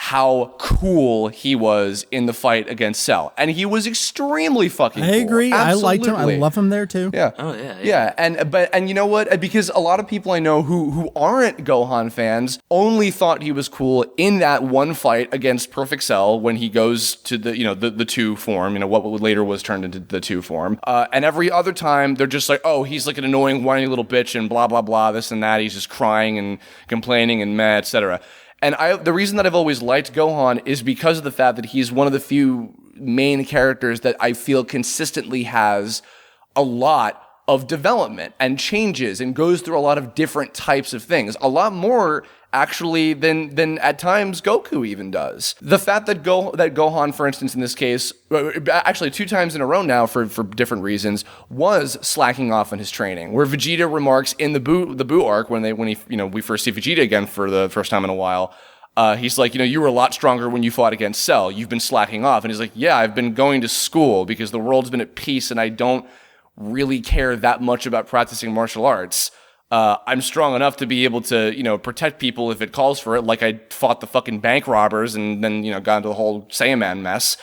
S2: how cool he was in the fight against Cell. And he was extremely fucking cool.
S1: I agree.
S2: Absolutely.
S1: I liked him. I love him there too.
S2: Yeah.
S3: Oh, yeah.
S2: Yeah. And you know what? Because a lot of people I know who aren't Gohan fans only thought he was cool in that one fight against Perfect Cell when he goes to the two form, what later was turned into the two form. And every other time they're just like, oh, he's like an annoying whiny little bitch and blah, blah, blah, this and that. He's just crying and complaining and mad, etc. And the reason that I've always liked Gohan is because of the fact that he's one of the few main characters that I feel consistently has a lot of development and changes and goes through a lot of different types of things. A lot more, actually, than at times Goku even does. The fact that Gohan, for instance, in this case, actually 2 times in a row now for different reasons, was slacking off on his training. Where Vegeta remarks in the Buu arc when we first see Vegeta again for the first time in a while, he's like, you were a lot stronger when you fought against Cell. You've been slacking off. And he's like, yeah, I've been going to school because the world's been at peace and I don't really care that much about practicing martial arts. I'm strong enough to be able to, protect people if it calls for it, like I fought the fucking bank robbers and then, got into the whole Saiyaman mess.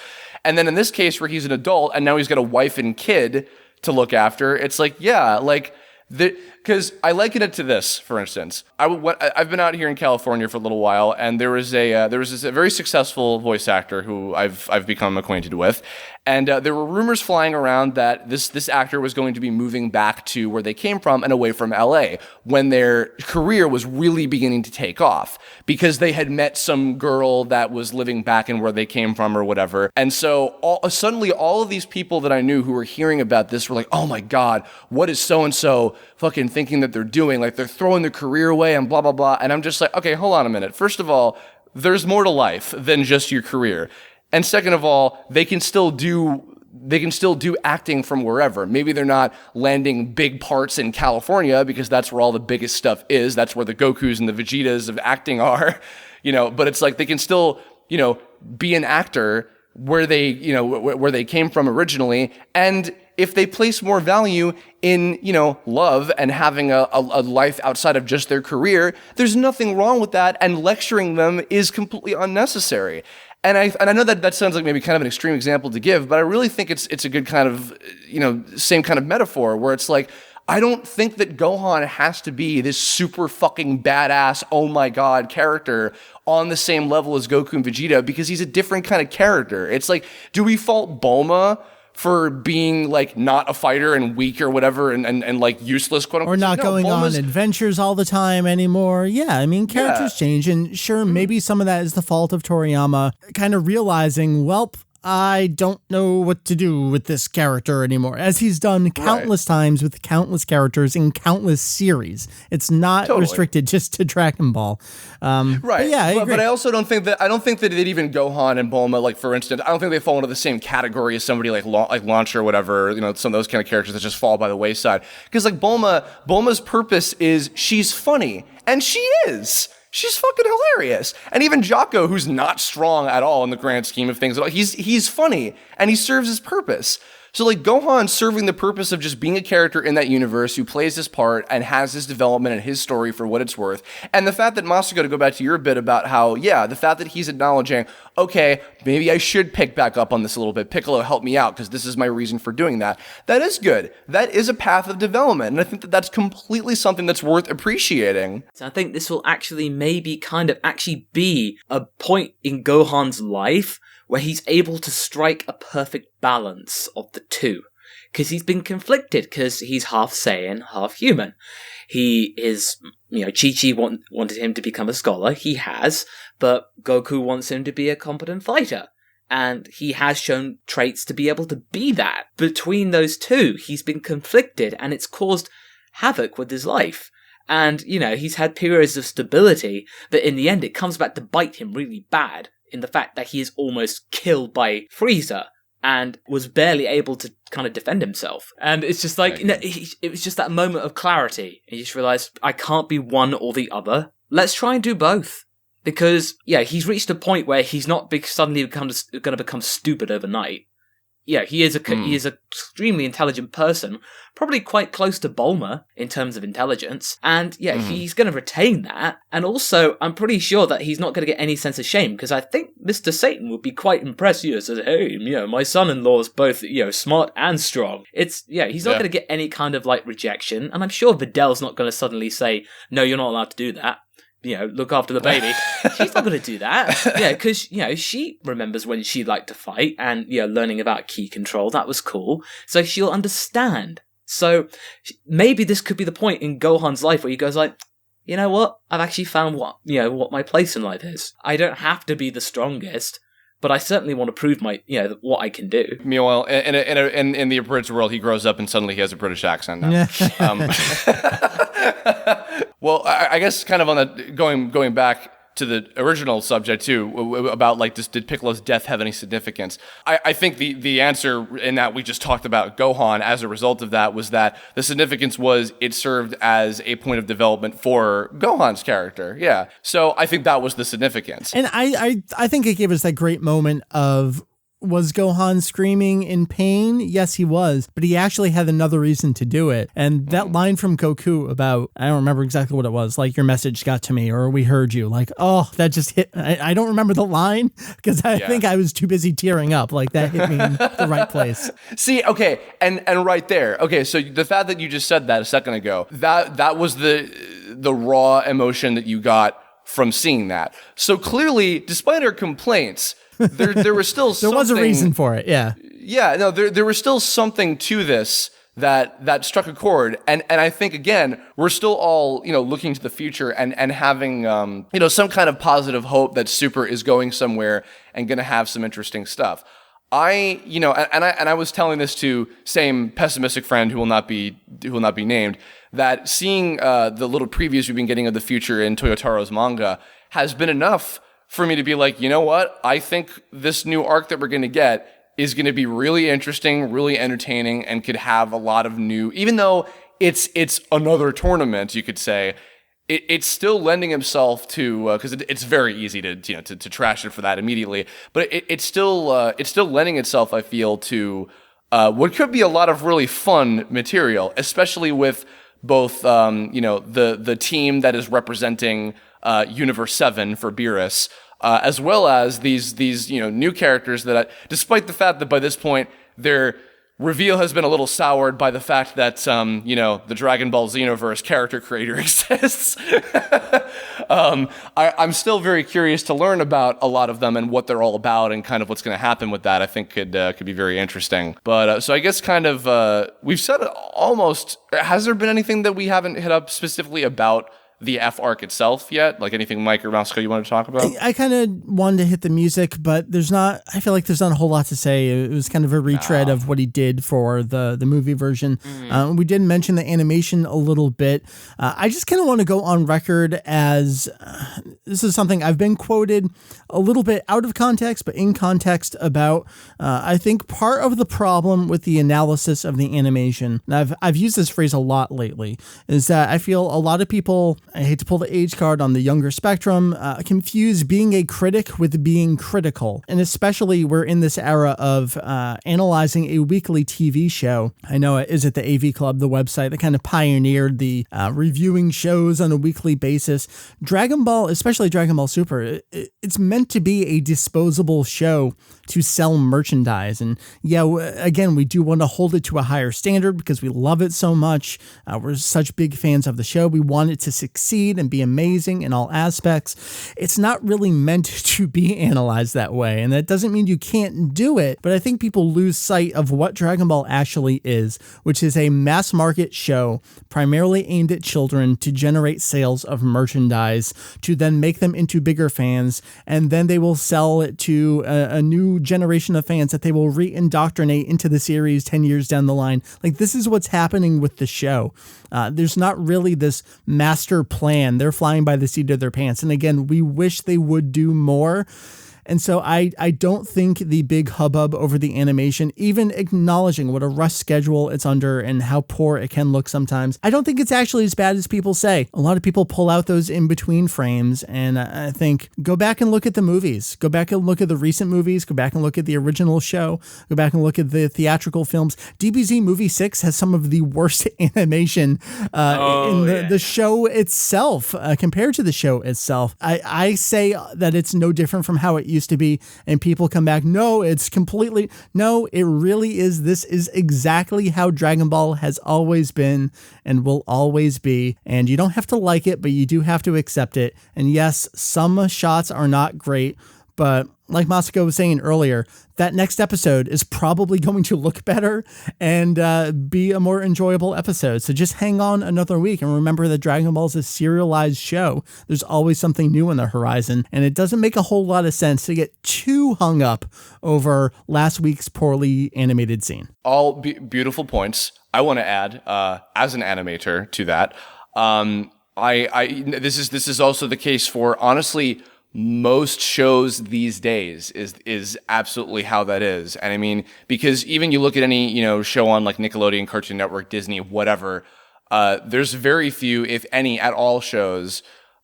S2: And then in this case where he's an adult and now he's got a wife and kid to look after, it's like, yeah, like, because I liken it to this, for instance. I've been out here in California for a little while, and there was this very successful voice actor who I've become acquainted with, and there were rumors flying around that this actor was going to be moving back to where they came from and away from LA when their career was really beginning to take off because they had met some girl that was living back in where they came from or whatever, and so suddenly all of these people that I knew who were hearing about this were like, oh my god, what is so and so fucking thinking that they're doing? Like, they're throwing their career away and blah, blah, blah. And I'm just like, okay, hold on a minute. First of all, there's more to life than just your career. And second of all, they can still do acting from wherever. Maybe they're not landing big parts in California because that's where all the biggest stuff is. That's where the Gokus and the Vegetas of acting are, but it's like they can still, be an actor where they came from originally. And if they place more value in, love and having a life outside of just their career, there's nothing wrong with that, and lecturing them is completely unnecessary. And I know that sounds like maybe kind of an extreme example to give, but I really think it's a good kind of, same kind of metaphor where it's like, I don't think that Gohan has to be this super fucking badass, oh my god character on the same level as Goku and Vegeta because he's a different kind of character. It's like, do we fault Bulma for being like not a fighter and weak or whatever and like useless, quote unquote,
S1: or not going on adventures all the time anymore? Yeah, I mean, characters change, and sure, maybe some of that is the fault of Toriyama kind of realizing, well, I don't know what to do with this character anymore, as he's done countless times with countless characters in countless series. It's not restricted just to Dragon Ball.
S2: Right.
S1: But yeah, I agree.
S2: But I also don't think that even Gohan and Bulma, like for instance, I don't think they fall into the same category as somebody like Launch or whatever, some of those kind of characters that just fall by the wayside. Because like Bulma's purpose is she's funny, and she is. She's fucking hilarious. And even Jocko, who's not strong at all in the grand scheme of things, he's funny, and he serves his purpose. So like Gohan serving the purpose of just being a character in that universe who plays his part and has his development and his story for what it's worth. And the fact that Masako, to go back to your bit about how, the fact that he's acknowledging, okay, maybe I should pick back up on this a little bit. Piccolo, help me out because this is my reason for doing that. That is good. That is a path of development. And I think that that's completely something that's worth appreciating.
S3: So I think this will actually maybe kind of actually be a point in Gohan's life where he's able to strike a perfect balance of the two. Because he's been conflicted, because he's half Saiyan, half human. He is, Chi-Chi wanted him to become a scholar, he has, but Goku wants him to be a competent fighter. And he has shown traits to be able to be that. Between those two, he's been conflicted, and it's caused havoc with his life. And, he's had periods of stability, but in the end it comes back to bite him really bad. In the fact that he is almost killed by Frieza and was barely able to kind of defend himself. And it's just like, it was just that moment of clarity. And you just realized, I can't be one or the other. Let's try and do both. Because, he's reached a point where he's not suddenly going to become stupid overnight. He is an extremely intelligent person, probably quite close to Bulma in terms of intelligence, and he's going to retain that. And also, I'm pretty sure that he's not going to get any sense of shame, because I think Mr. Satan would be quite impressed. Says, hey, my son-in-law's both smart and strong. He's not going to get any kind of like rejection, and I'm sure Vidal's not going to suddenly say, no, you're not allowed to do that. Look after the baby. She's not going to do that. Because, she remembers when she liked to fight and, learning about ki control. That was cool. So she'll understand. So maybe this could be the point in Gohan's life where he goes like, you know what? I've actually found what my place in life is. I don't have to be the strongest, but I certainly want to prove what I can do.
S2: Meanwhile, in the abridged world, he grows up and suddenly he has a British accent now. Well, I guess kind of on the going back to the original subject too, about like did Piccolo's death have any significance? I think the answer in that we just talked about Gohan as a result of that was that the significance was it served as a point of development for Gohan's character. Yeah. So I think that was the significance.
S1: And I think it gave us that great moment of, was Gohan screaming in pain? Yes, he was, but he actually had another reason to do it. And that line from Goku about, I don't remember exactly what it was, like, your message got to me, or we heard you, like, oh, that just hit. I don't remember the line because I think I was too busy tearing up. Like, that hit me in the right place.
S2: See, okay, and right there. Okay, so the fact that you just said that a second ago, that was the raw emotion that you got from seeing that. So clearly, despite our complaints, there was still something.
S1: There was a reason for it, yeah.
S2: Yeah, no, there was still something to this that struck a chord, and I think again we're still all looking to the future and having some kind of positive hope that Super is going somewhere and going to have some interesting stuff. I was telling this to same pessimistic friend who will not be named, that seeing the little previews we've been getting of the future in Toyotaro's manga has been enough for me to be like, you know what? I think this new arc that we're going to get is going to be really interesting, really entertaining, and could have a lot of new, even though it's another tournament, you could say, it's still lending itself to, because it's very easy to trash it for that immediately, but it's still lending itself, I feel, to what could be a lot of really fun material, especially with both, the team that is representing Universe 7 for Beerus, as well as these new characters that, despite the fact that by this point their reveal has been a little soured by the fact that the Dragon Ball Xenoverse character creator exists. I'm still very curious to learn about a lot of them and what they're all about and kind of what's going to happen with that. I think could be very interesting. But so I guess kind of we've said almost. Has there been anything that we haven't hit up specifically about the F arc itself yet? Like anything Mike or Masako you wanted to talk about?
S1: I kind of wanted to hit the music, but I feel like there's not a whole lot to say. It was kind of a retread of what he did for the movie version. We did mention the animation a little bit. I just kind of want to go on record as this is something I've been quoted a little bit out of context, but in context about, I think part of the problem with the analysis of the animation, and I've used this phrase a lot lately, is that I feel a lot of people, I hate to pull the age card on the younger spectrum, confuse being a critic with being critical. And especially we're in this era of analyzing a weekly TV show. I know it is at the AV Club, the website that kind of pioneered the reviewing shows on a weekly basis. Dragon Ball, especially Dragon Ball Super, it's meant to be a disposable show to sell merchandise. And yeah, again, we do want to hold it to a higher standard because we love it so much. We're such big fans of the show. We want it to succeed and be amazing in all aspects. It's not really meant to be analyzed that way. And that doesn't mean you can't do it, but I think people lose sight of what Dragon Ball actually is, which is a mass market show primarily aimed at children to generate sales of merchandise, to then make them into bigger fans, and then they will sell it to a new generation of fans that they will re-indoctrinate into the series 10 years down the line. Like, this is what's happening with the show. There's not really this master plan. They're flying by the seat of their pants. And again, we wish they would do more. And so I don't think the big hubbub over the animation, even acknowledging what a rush schedule it's under and how poor it can look sometimes, I don't think it's actually as bad as people say. A lot of people pull out those in-between frames, and I think go back and look at the movies. Go back and look at the recent movies. Go back and look at the original show. Go back and look at the theatrical films. DBZ Movie 6 has some of the worst animation in the show itself compared to the show itself. I say that it's no different from how it used to be, and people come back, no, it's completely, no, it really is. This is exactly how Dragon Ball has always been and will always be, and you don't have to like it, but you do have to accept it. And yes, some shots are not great, but like Masako was saying earlier, that next episode is probably going to look better and be a more enjoyable episode. So just hang on another week and remember that Dragon Ball is a serialized show. There's always something new on the horizon, and it doesn't make a whole lot of sense to get too hung up over last week's poorly animated scene.
S2: All beautiful points. I want to add, as an animator to that, this is also the case for, honestly, most shows these days is absolutely how that is. And I mean, because even you look at any, show on like Nickelodeon, Cartoon Network, Disney, whatever, there's very few, if any, at all shows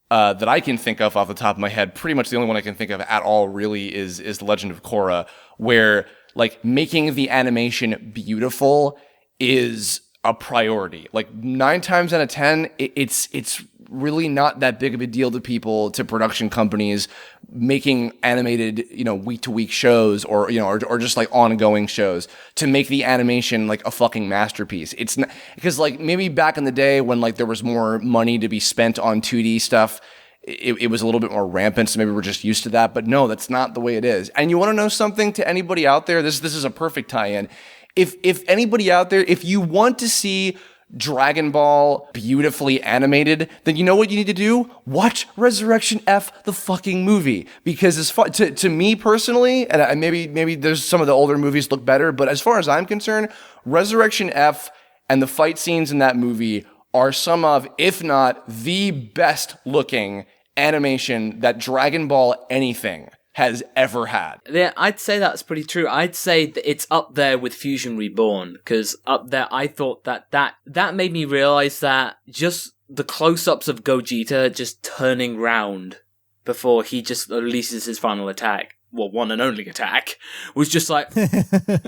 S2: that I can think of off the top of my head. Pretty much the only one I can think of at all really is The Legend of Korra, where like making the animation beautiful is a priority. Like 9 times out of 10, it's really not that big of a deal to people, to production companies making animated, week to week shows or just like ongoing shows to make the animation like a fucking masterpiece. It's not, because like maybe back in the day when like there was more money to be spent on 2D stuff, it was a little bit more rampant, so maybe we're just used to that. But no, that's not the way it is. And you want to know something, to anybody out there, this is a perfect tie-in. If anybody out there, if you want to see Dragon Ball beautifully animated, then you know what you need to do? Watch Resurrection F, the fucking movie. Because as far to me personally, and maybe there's some of the older movies look better, but as far as I'm concerned, Resurrection F and the fight scenes in that movie are some of, if not the best looking animation that Dragon Ball anything has ever had.
S3: Yeah, I'd say that's pretty true. I'd say that it's up there with Fusion Reborn, because up there I thought that made me realize that just the close-ups of Gogeta just turning round before he just releases his final attack, well, one and only attack, was just like,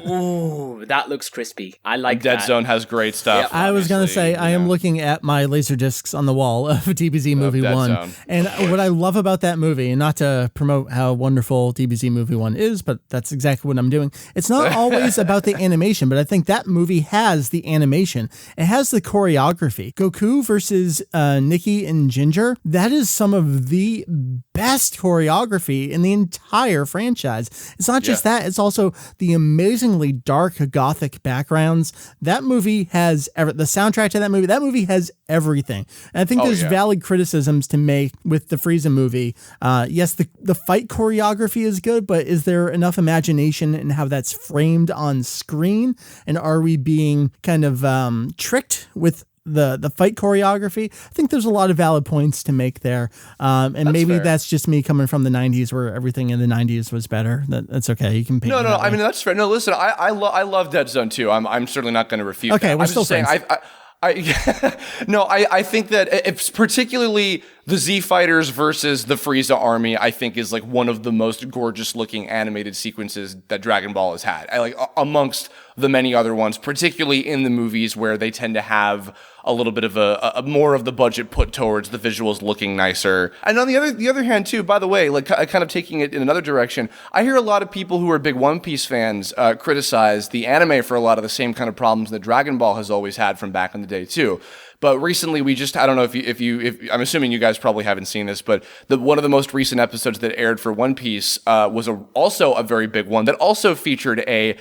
S3: ooh, that looks crispy. I like
S2: Dead
S3: that.
S2: Zone has great stuff.
S1: I was going to say, I am looking at my laser discs on the wall of DBZ Movie 1.
S2: Zone.
S1: And what I love about that movie, and not to promote how wonderful DBZ Movie 1 is, but that's exactly what I'm doing. It's not always about the animation, but I think that movie has the animation. It has the choreography. Goku versus Nikki and Ginger, that is some of the best choreography in the entire franchise. It's not just that, it's also the amazingly dark gothic backgrounds. That movie has the soundtrack to that movie has everything. And I think there's valid criticisms to make with the Frieza movie. Yes, the fight choreography is good, but is there enough imagination in how that's framed on screen? And are we being kind of tricked with the fight choreography? I think there's a lot of valid points to make there. And maybe that's just me coming from the 90s where everything in the 90s was better. That's okay. You can paint
S2: No, I mean, that's fair. No, listen, I love Dead Zone too. I'm certainly not going to refute that.
S1: We're still saying
S2: I think that it's particularly the Z Fighters versus the Frieza army, I think, is like one of the most gorgeous looking animated sequences that Dragon Ball has had. Amongst the many other ones, particularly in the movies where they tend to have a little bit of a more of the budget put towards the visuals looking nicer. And on the other hand too, by the way, like kind of taking it in another direction, I hear a lot of people who are big One Piece fans criticize the anime for a lot of the same kind of problems that Dragon Ball has always had from back in the day too. But recently, I don't know if I'm assuming you guys probably haven't seen this, but one of the most recent episodes that aired for One Piece was also a very big one that also featured a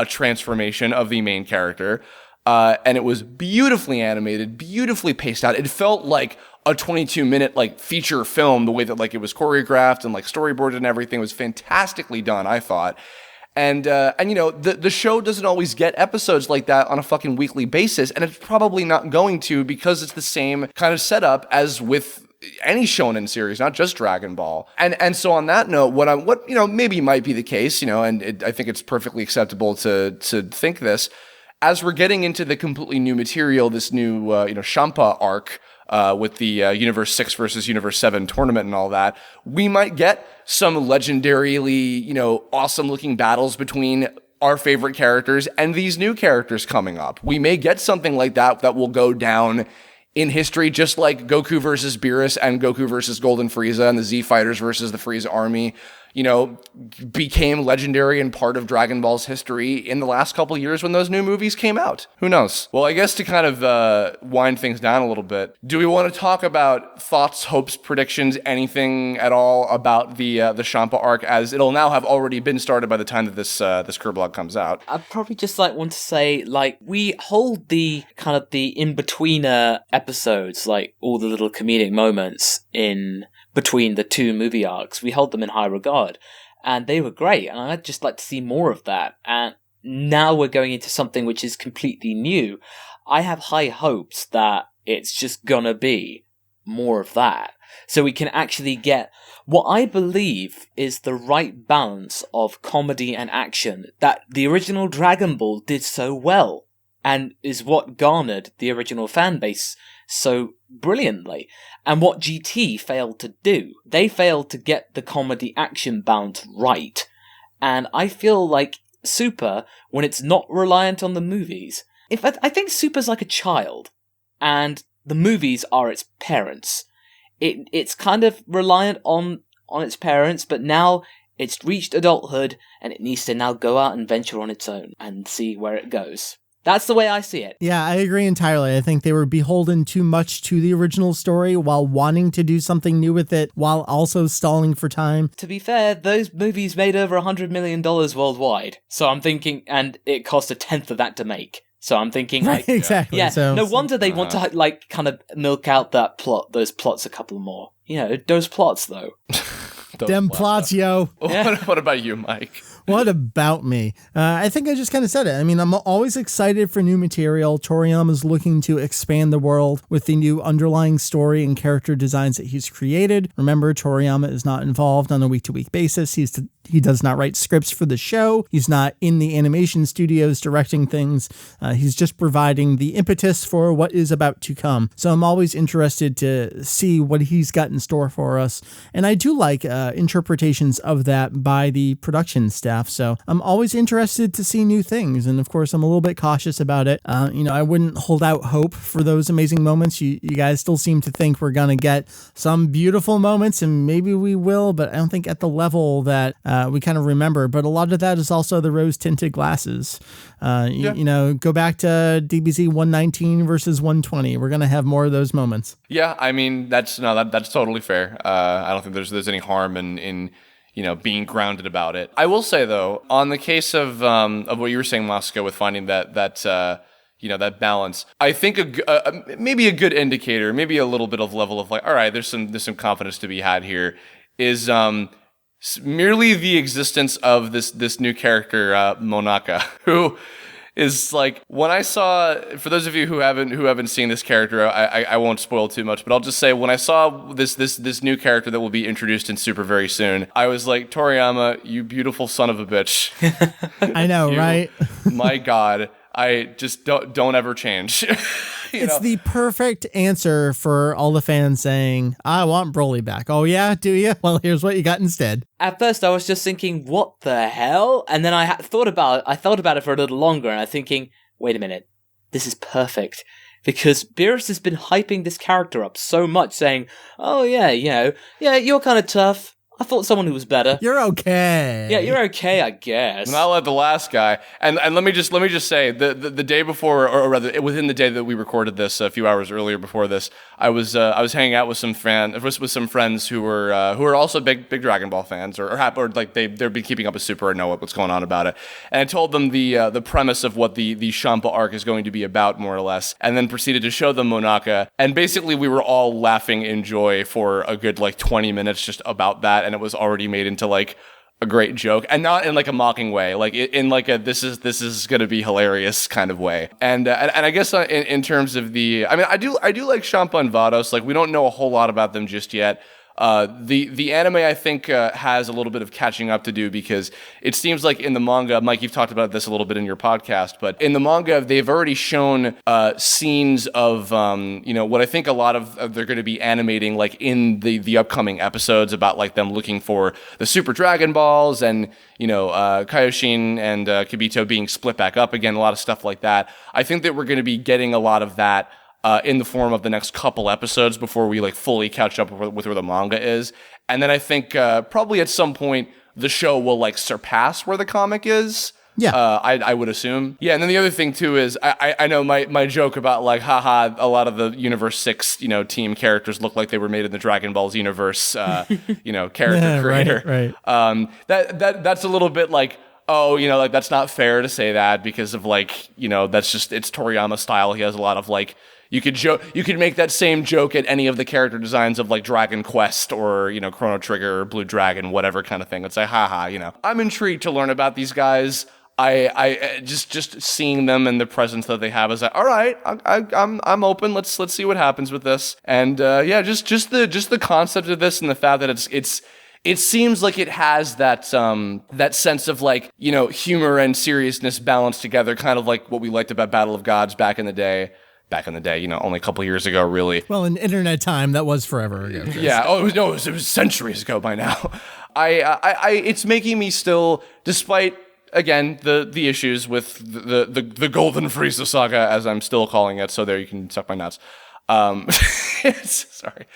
S2: transformation of the main character, and it was beautifully animated, beautifully paced out. It felt like a 22-minute like feature film, the way that like it was choreographed and like storyboarded and everything was fantastically done, I thought. And you know, the show doesn't always get episodes like that on a fucking weekly basis, and it's probably not going to, because it's the same kind of setup as with any shonen series, not just Dragon Ball. And so on that note, what you know, maybe might be the case, you know, and I think it's perfectly acceptable to think this, as we're getting into the completely new material, this new Champa arc, with the Universe 6 versus Universe 7 tournament and all that, we might get some legendarily, you know, awesome looking battles between our favorite characters and these new characters coming up. We may get something like that will go down in history, just like Goku versus Beerus and Goku versus Golden Frieza and the Z Fighters versus the Frieza army, you know, became legendary and part of Dragon Ball's history in the last couple of years when those new movies came out. Who knows? Well, I guess to kind of wind things down a little bit, do we want to talk about thoughts, hopes, predictions, anything at all about the Champa arc, as it'll now have already been started by the time that this Kerblog comes out?
S3: I'd probably just want to say, we hold the kind of the in-betweener episodes, like all the little comedic moments in between the two movie arcs. We hold them in high regard, and they were great, and I'd just like to see more of that. And now we're going into something which is completely new. I have high hopes that it's just gonna be more of that, so we can actually get what I believe is the right balance of comedy and action that the original Dragon Ball did so well, and is what garnered the original fan base so brilliantly, and what GT failed to do. They failed to get the comedy action balance right, and I feel like Super, when it's not reliant on the movies, I think Super's like a child, and the movies are its parents. It's kind of reliant on its parents, but now it's reached adulthood, and it needs to now go out and venture on its own and see where it goes. That's the way I see it.
S1: Yeah, I agree entirely. I think they were beholden too much to the original story while wanting to do something new with it, while also stalling for time.
S3: To be fair, those movies made over $100 million worldwide. So I'm thinking, and it cost a tenth of that to make. So I'm thinking,
S1: right, exactly.
S3: Yeah,
S1: so,
S3: no wonder they want to kind of milk out those plots a couple more. You know, those plots though.
S1: Them plots, yo.
S2: Yeah. What about you, Mike?
S1: What about me? I think I just kind of said it. I mean, I'm always excited for new material. Toriyama's looking to expand the world with the new underlying story and character designs that he's created. Remember, Toriyama is not involved on a week-to-week basis. He does not write scripts for the show. He's not in the animation studios directing things. He's just providing the impetus for what is about to come. So I'm always interested to see what he's got in store for us. And I do like interpretations of that by the production staff. So I'm always interested to see new things. And of course, I'm a little bit cautious about it. I wouldn't hold out hope for those amazing moments. You guys still seem to think we're going to get some beautiful moments, and maybe we will, but I don't think at the level that we kind of remember. But a lot of that is also the rose-tinted glasses. You know, go back to DBZ 119 versus 120. We're going to have more of those moments.
S2: Yeah, I mean, that's totally fair. I don't think there's any harm in being grounded about it. I will say, though, on the case of what you were saying, Moscow, with finding that that balance, I think maybe a good indicator, maybe a little bit of level of like, all right, there's some confidence to be had here, is merely the existence of this new character, Monaka, who is like, when I saw, for those of you who haven't seen this character, I won't spoil too much, but I'll just say, when I saw this new character that will be introduced in Super very soon, I was like, Toriyama, you beautiful son of a bitch.
S1: I know, right?
S2: My God, I just don't ever change.
S1: It's the perfect answer for all the fans saying, I want Broly back. Oh yeah, do you? Well, here's what you got instead.
S3: At first I was just thinking, what the hell? And then I thought about it for a little longer, and I'm thinking, wait a minute, this is perfect. Because Beerus has been hyping this character up so much, saying, oh yeah, you're kind of tough. I thought someone who was better.
S1: You're okay.
S3: Yeah, you're okay, I guess.
S2: Not like the last guy. And let me just say, the day before, or rather within the day that we recorded this, a few hours earlier before this, I was hanging out with some friends who were also big Dragon Ball fans, or like they've been keeping up with Super and know what's going on about it. And I told them the premise of what the Champa arc is going to be about, more or less, and then proceeded to show them Monaka. And basically, we were all laughing in joy for a good 20 minutes just about that. And it was already made into like a great joke, and not in like a mocking way, like in like a this is gonna be hilarious kind of way. And I guess in terms of I mean, I do like Champa and Vados. Like, we don't know a whole lot about them just yet. The anime, I think, has a little bit of catching up to do, because it seems like in the manga, Mike, you've talked about this a little bit in your podcast, but in the manga, they've already shown scenes of what I think a lot of they're going to be animating like in the upcoming episodes, about like them looking for the Super Dragon Balls, and Kaioshin and Kibito being split back up again, a lot of stuff like that. I think that we're going to be getting a lot of that in the form of the next couple episodes before we like fully catch up with where the manga is. And then I think probably at some point the show will like surpass where the comic is.
S1: Yeah.
S2: I would assume. Yeah, and then the other thing too is I know my joke about like, haha, a lot of the Universe 6, team characters look like they were made in the Dragon Balls universe, character creator.
S1: Right.
S2: That's a little bit like, oh, like that's not fair to say that, because of like, that's just, it's Toriyama style. He has a lot of like, you could make that same joke at any of the character designs of like Dragon Quest or, Chrono Trigger or Blue Dragon, whatever kind of thing. It's like, haha, I'm intrigued to learn about these guys. I just seeing them and the presence that they have is like, all right, I'm open. Let's see what happens with this. And just the concept of this, and the fact that it seems like it has that sense of like, humor and seriousness balanced together, kind of like what we liked about Battle of Gods back in the day, only a couple years ago, really.
S1: Well, in internet time, that was forever ago.
S2: Yeah. Oh, it was centuries ago by now. It's making me still, despite, again, the issues with the Golden Frieza saga, as I'm still calling it, so there, you can suck my nuts. Sorry.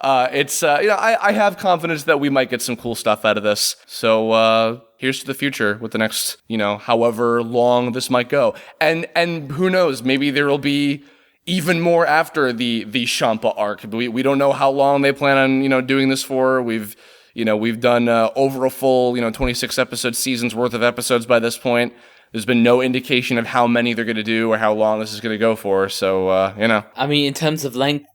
S2: I have confidence that we might get some cool stuff out of this. So here's to the future with the next, however long this might go. And who knows, maybe there will be even more after the Champa arc. We don't know how long they plan on, doing this for. We've done over a full, 26 seasons worth of episodes by this point. There's been no indication of how many they're going to do or how long this is going to go for. So, I
S3: mean, in terms of length,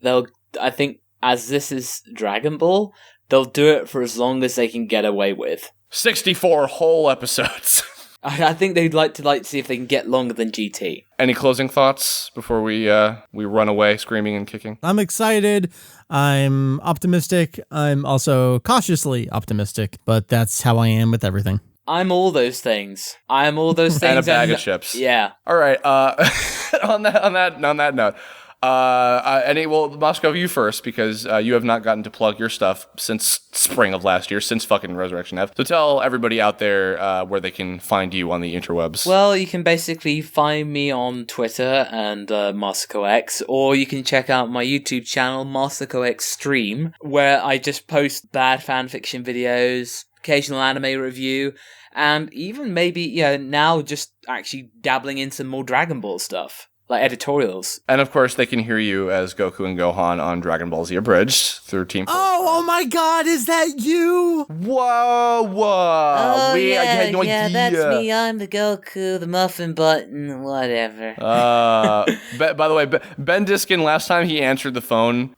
S3: I think, as this is Dragon Ball, they'll do it for as long as they can get away with.
S2: 64 whole episodes.
S3: I think they'd like to see if they can get longer than GT.
S2: Any closing thoughts before we run away screaming and kicking?
S1: I'm excited. I'm optimistic. I'm also cautiously optimistic, but that's how I am with everything.
S3: I'm all those things. And
S2: a bag of chips.
S3: Yeah.
S2: All right. On that note. Moscow, you first, because you have not gotten to plug your stuff since spring of last year, since fucking Resurrection F. So tell everybody out there where they can find you on the interwebs.
S3: Well, you can basically find me on Twitter and MasakoX, or you can check out my YouTube channel, MasakoX Stream, where I just post bad fanfiction videos, occasional anime review, and even maybe, now just actually dabbling in some more Dragon Ball stuff. Like editorials.
S2: And of course, they can hear you as Goku and Gohan on Dragon Ball Z Abridged through Team Fortress.
S1: Oh my God, is that you?
S2: Whoa.
S3: Oh,
S2: I had no idea.
S3: that's me. I'm the Goku, the muffin button, whatever.
S2: By the way, Ben Diskin, last time he answered the phone,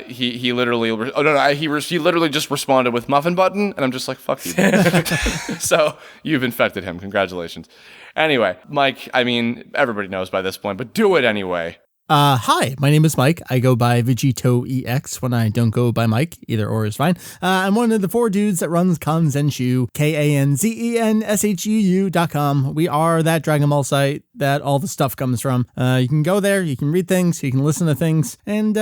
S2: he literally, he literally just responded with muffin button, and I'm just like, fuck you. So you've infected him. Congratulations. Anyway, Mike, I mean, everybody knows by this point, but do it anyway.
S1: Hi, my name is Mike. I go by VegettoEX when I don't go by Mike. Either or is fine. I'm one of the 4 dudes that runs Kanzenshuu, KANZENSHUU.com. We are that Dragon Ball site that all the stuff comes from. You can go there, you can read things, you can listen to things, and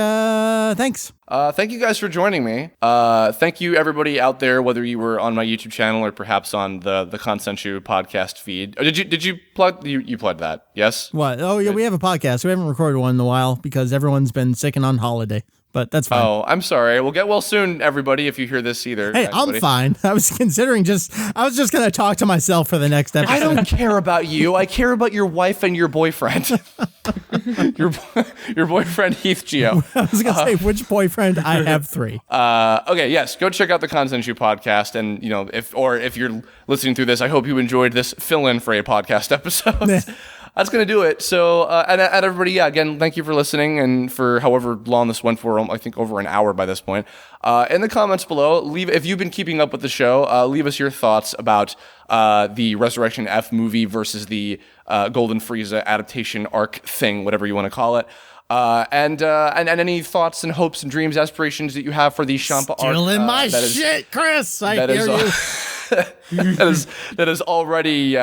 S1: thanks.
S2: Thank you guys for joining me. Thank you everybody out there, whether you were on my YouTube channel or perhaps on the Kanzenshuu podcast feed. Oh, did you plug? You plugged that? Yes.
S1: What? Oh yeah, we have a podcast. We haven't recorded one in a while because everyone's been sick and on holiday. But that's fine.
S2: Oh, I'm sorry. We'll get well soon, everybody, if you hear this either.
S1: Hey, I'm fine. I was considering I was just going to talk to myself for the next episode.
S2: I don't care about you. I care about your wife and your boyfriend. your boyfriend, Heath Geo.
S1: I was going to say, which boyfriend? I have 3.
S2: Okay, yes. Go check out the Kanzenshuu podcast. And, if you're listening through this, I hope you enjoyed this fill-in for a podcast episode. That's going to do it. So, and everybody, again, thank you for listening and for however long this went for, I think over an hour by this point. In the comments below, if you've been keeping up with the show, leave us your thoughts about the Resurrection F movie versus the Golden Frieza adaptation arc thing, whatever you want to call it. And any thoughts and hopes and dreams, aspirations that you have for the Champa arc.
S1: Stealing my shit, Chris. I hear you.
S2: that is already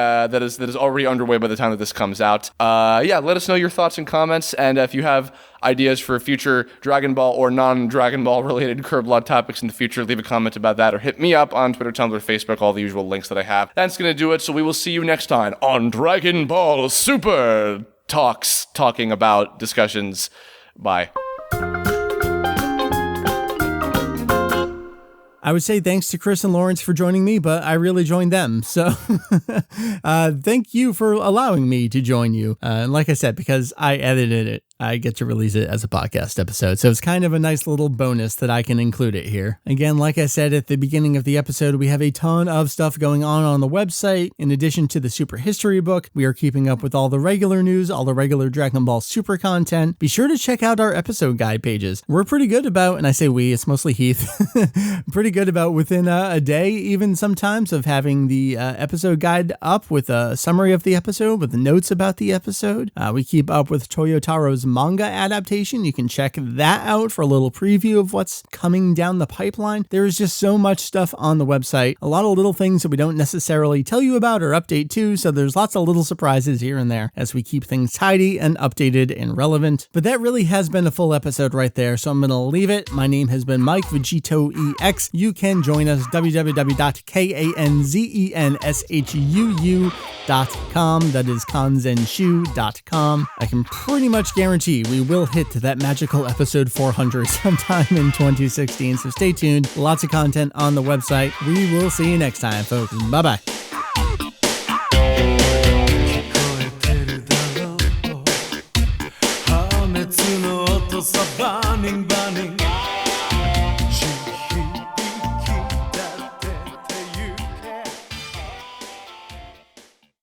S2: underway by the time that this comes out. Let us know your thoughts and comments, and if you have ideas for future Dragon Ball or non-Dragon Ball related Curblog topics in the future, leave a comment about that or hit me up on Twitter, Tumblr, Facebook, all the usual links that I have. That's gonna do it. So we will see you next time on Dragon Ball Super talking about discussions. Bye.
S1: I would say thanks to Chris and Lawrence for joining me, but I really joined them. So thank you for allowing me to join you. And like I said, because I edited it, I get to release it as a podcast episode. So it's kind of a nice little bonus that I can include it here. Again, like I said at the beginning of the episode, we have a ton of stuff going on the website. In addition to the Super History book, we are keeping up with all the regular news, all the regular Dragon Ball Super content. Be sure to check out our episode guide pages. We're pretty good about, and I say we, it's mostly Heath, pretty good about within a day, even sometimes, of having the episode guide up with a summary of the episode, with the notes about the episode. We keep up with Toyotaro's manga adaptation. You can check that out for a little preview of what's coming down the pipeline. There's just so much stuff on the website, a lot of little things that we don't necessarily tell you about or update to, so there's lots of little surprises here and there as we keep things tidy and updated and relevant. But that really has been a full episode right there, so I'm going to leave it. My name has been Mike, VegettoEX. You can join us, www.kanzenshuu.com. That is kanzenshuu.com. I can pretty much guarantee we will hit that magical episode 400 sometime in 2016, so stay tuned. Lots of content on the website. We will see you next time, folks. Bye-bye.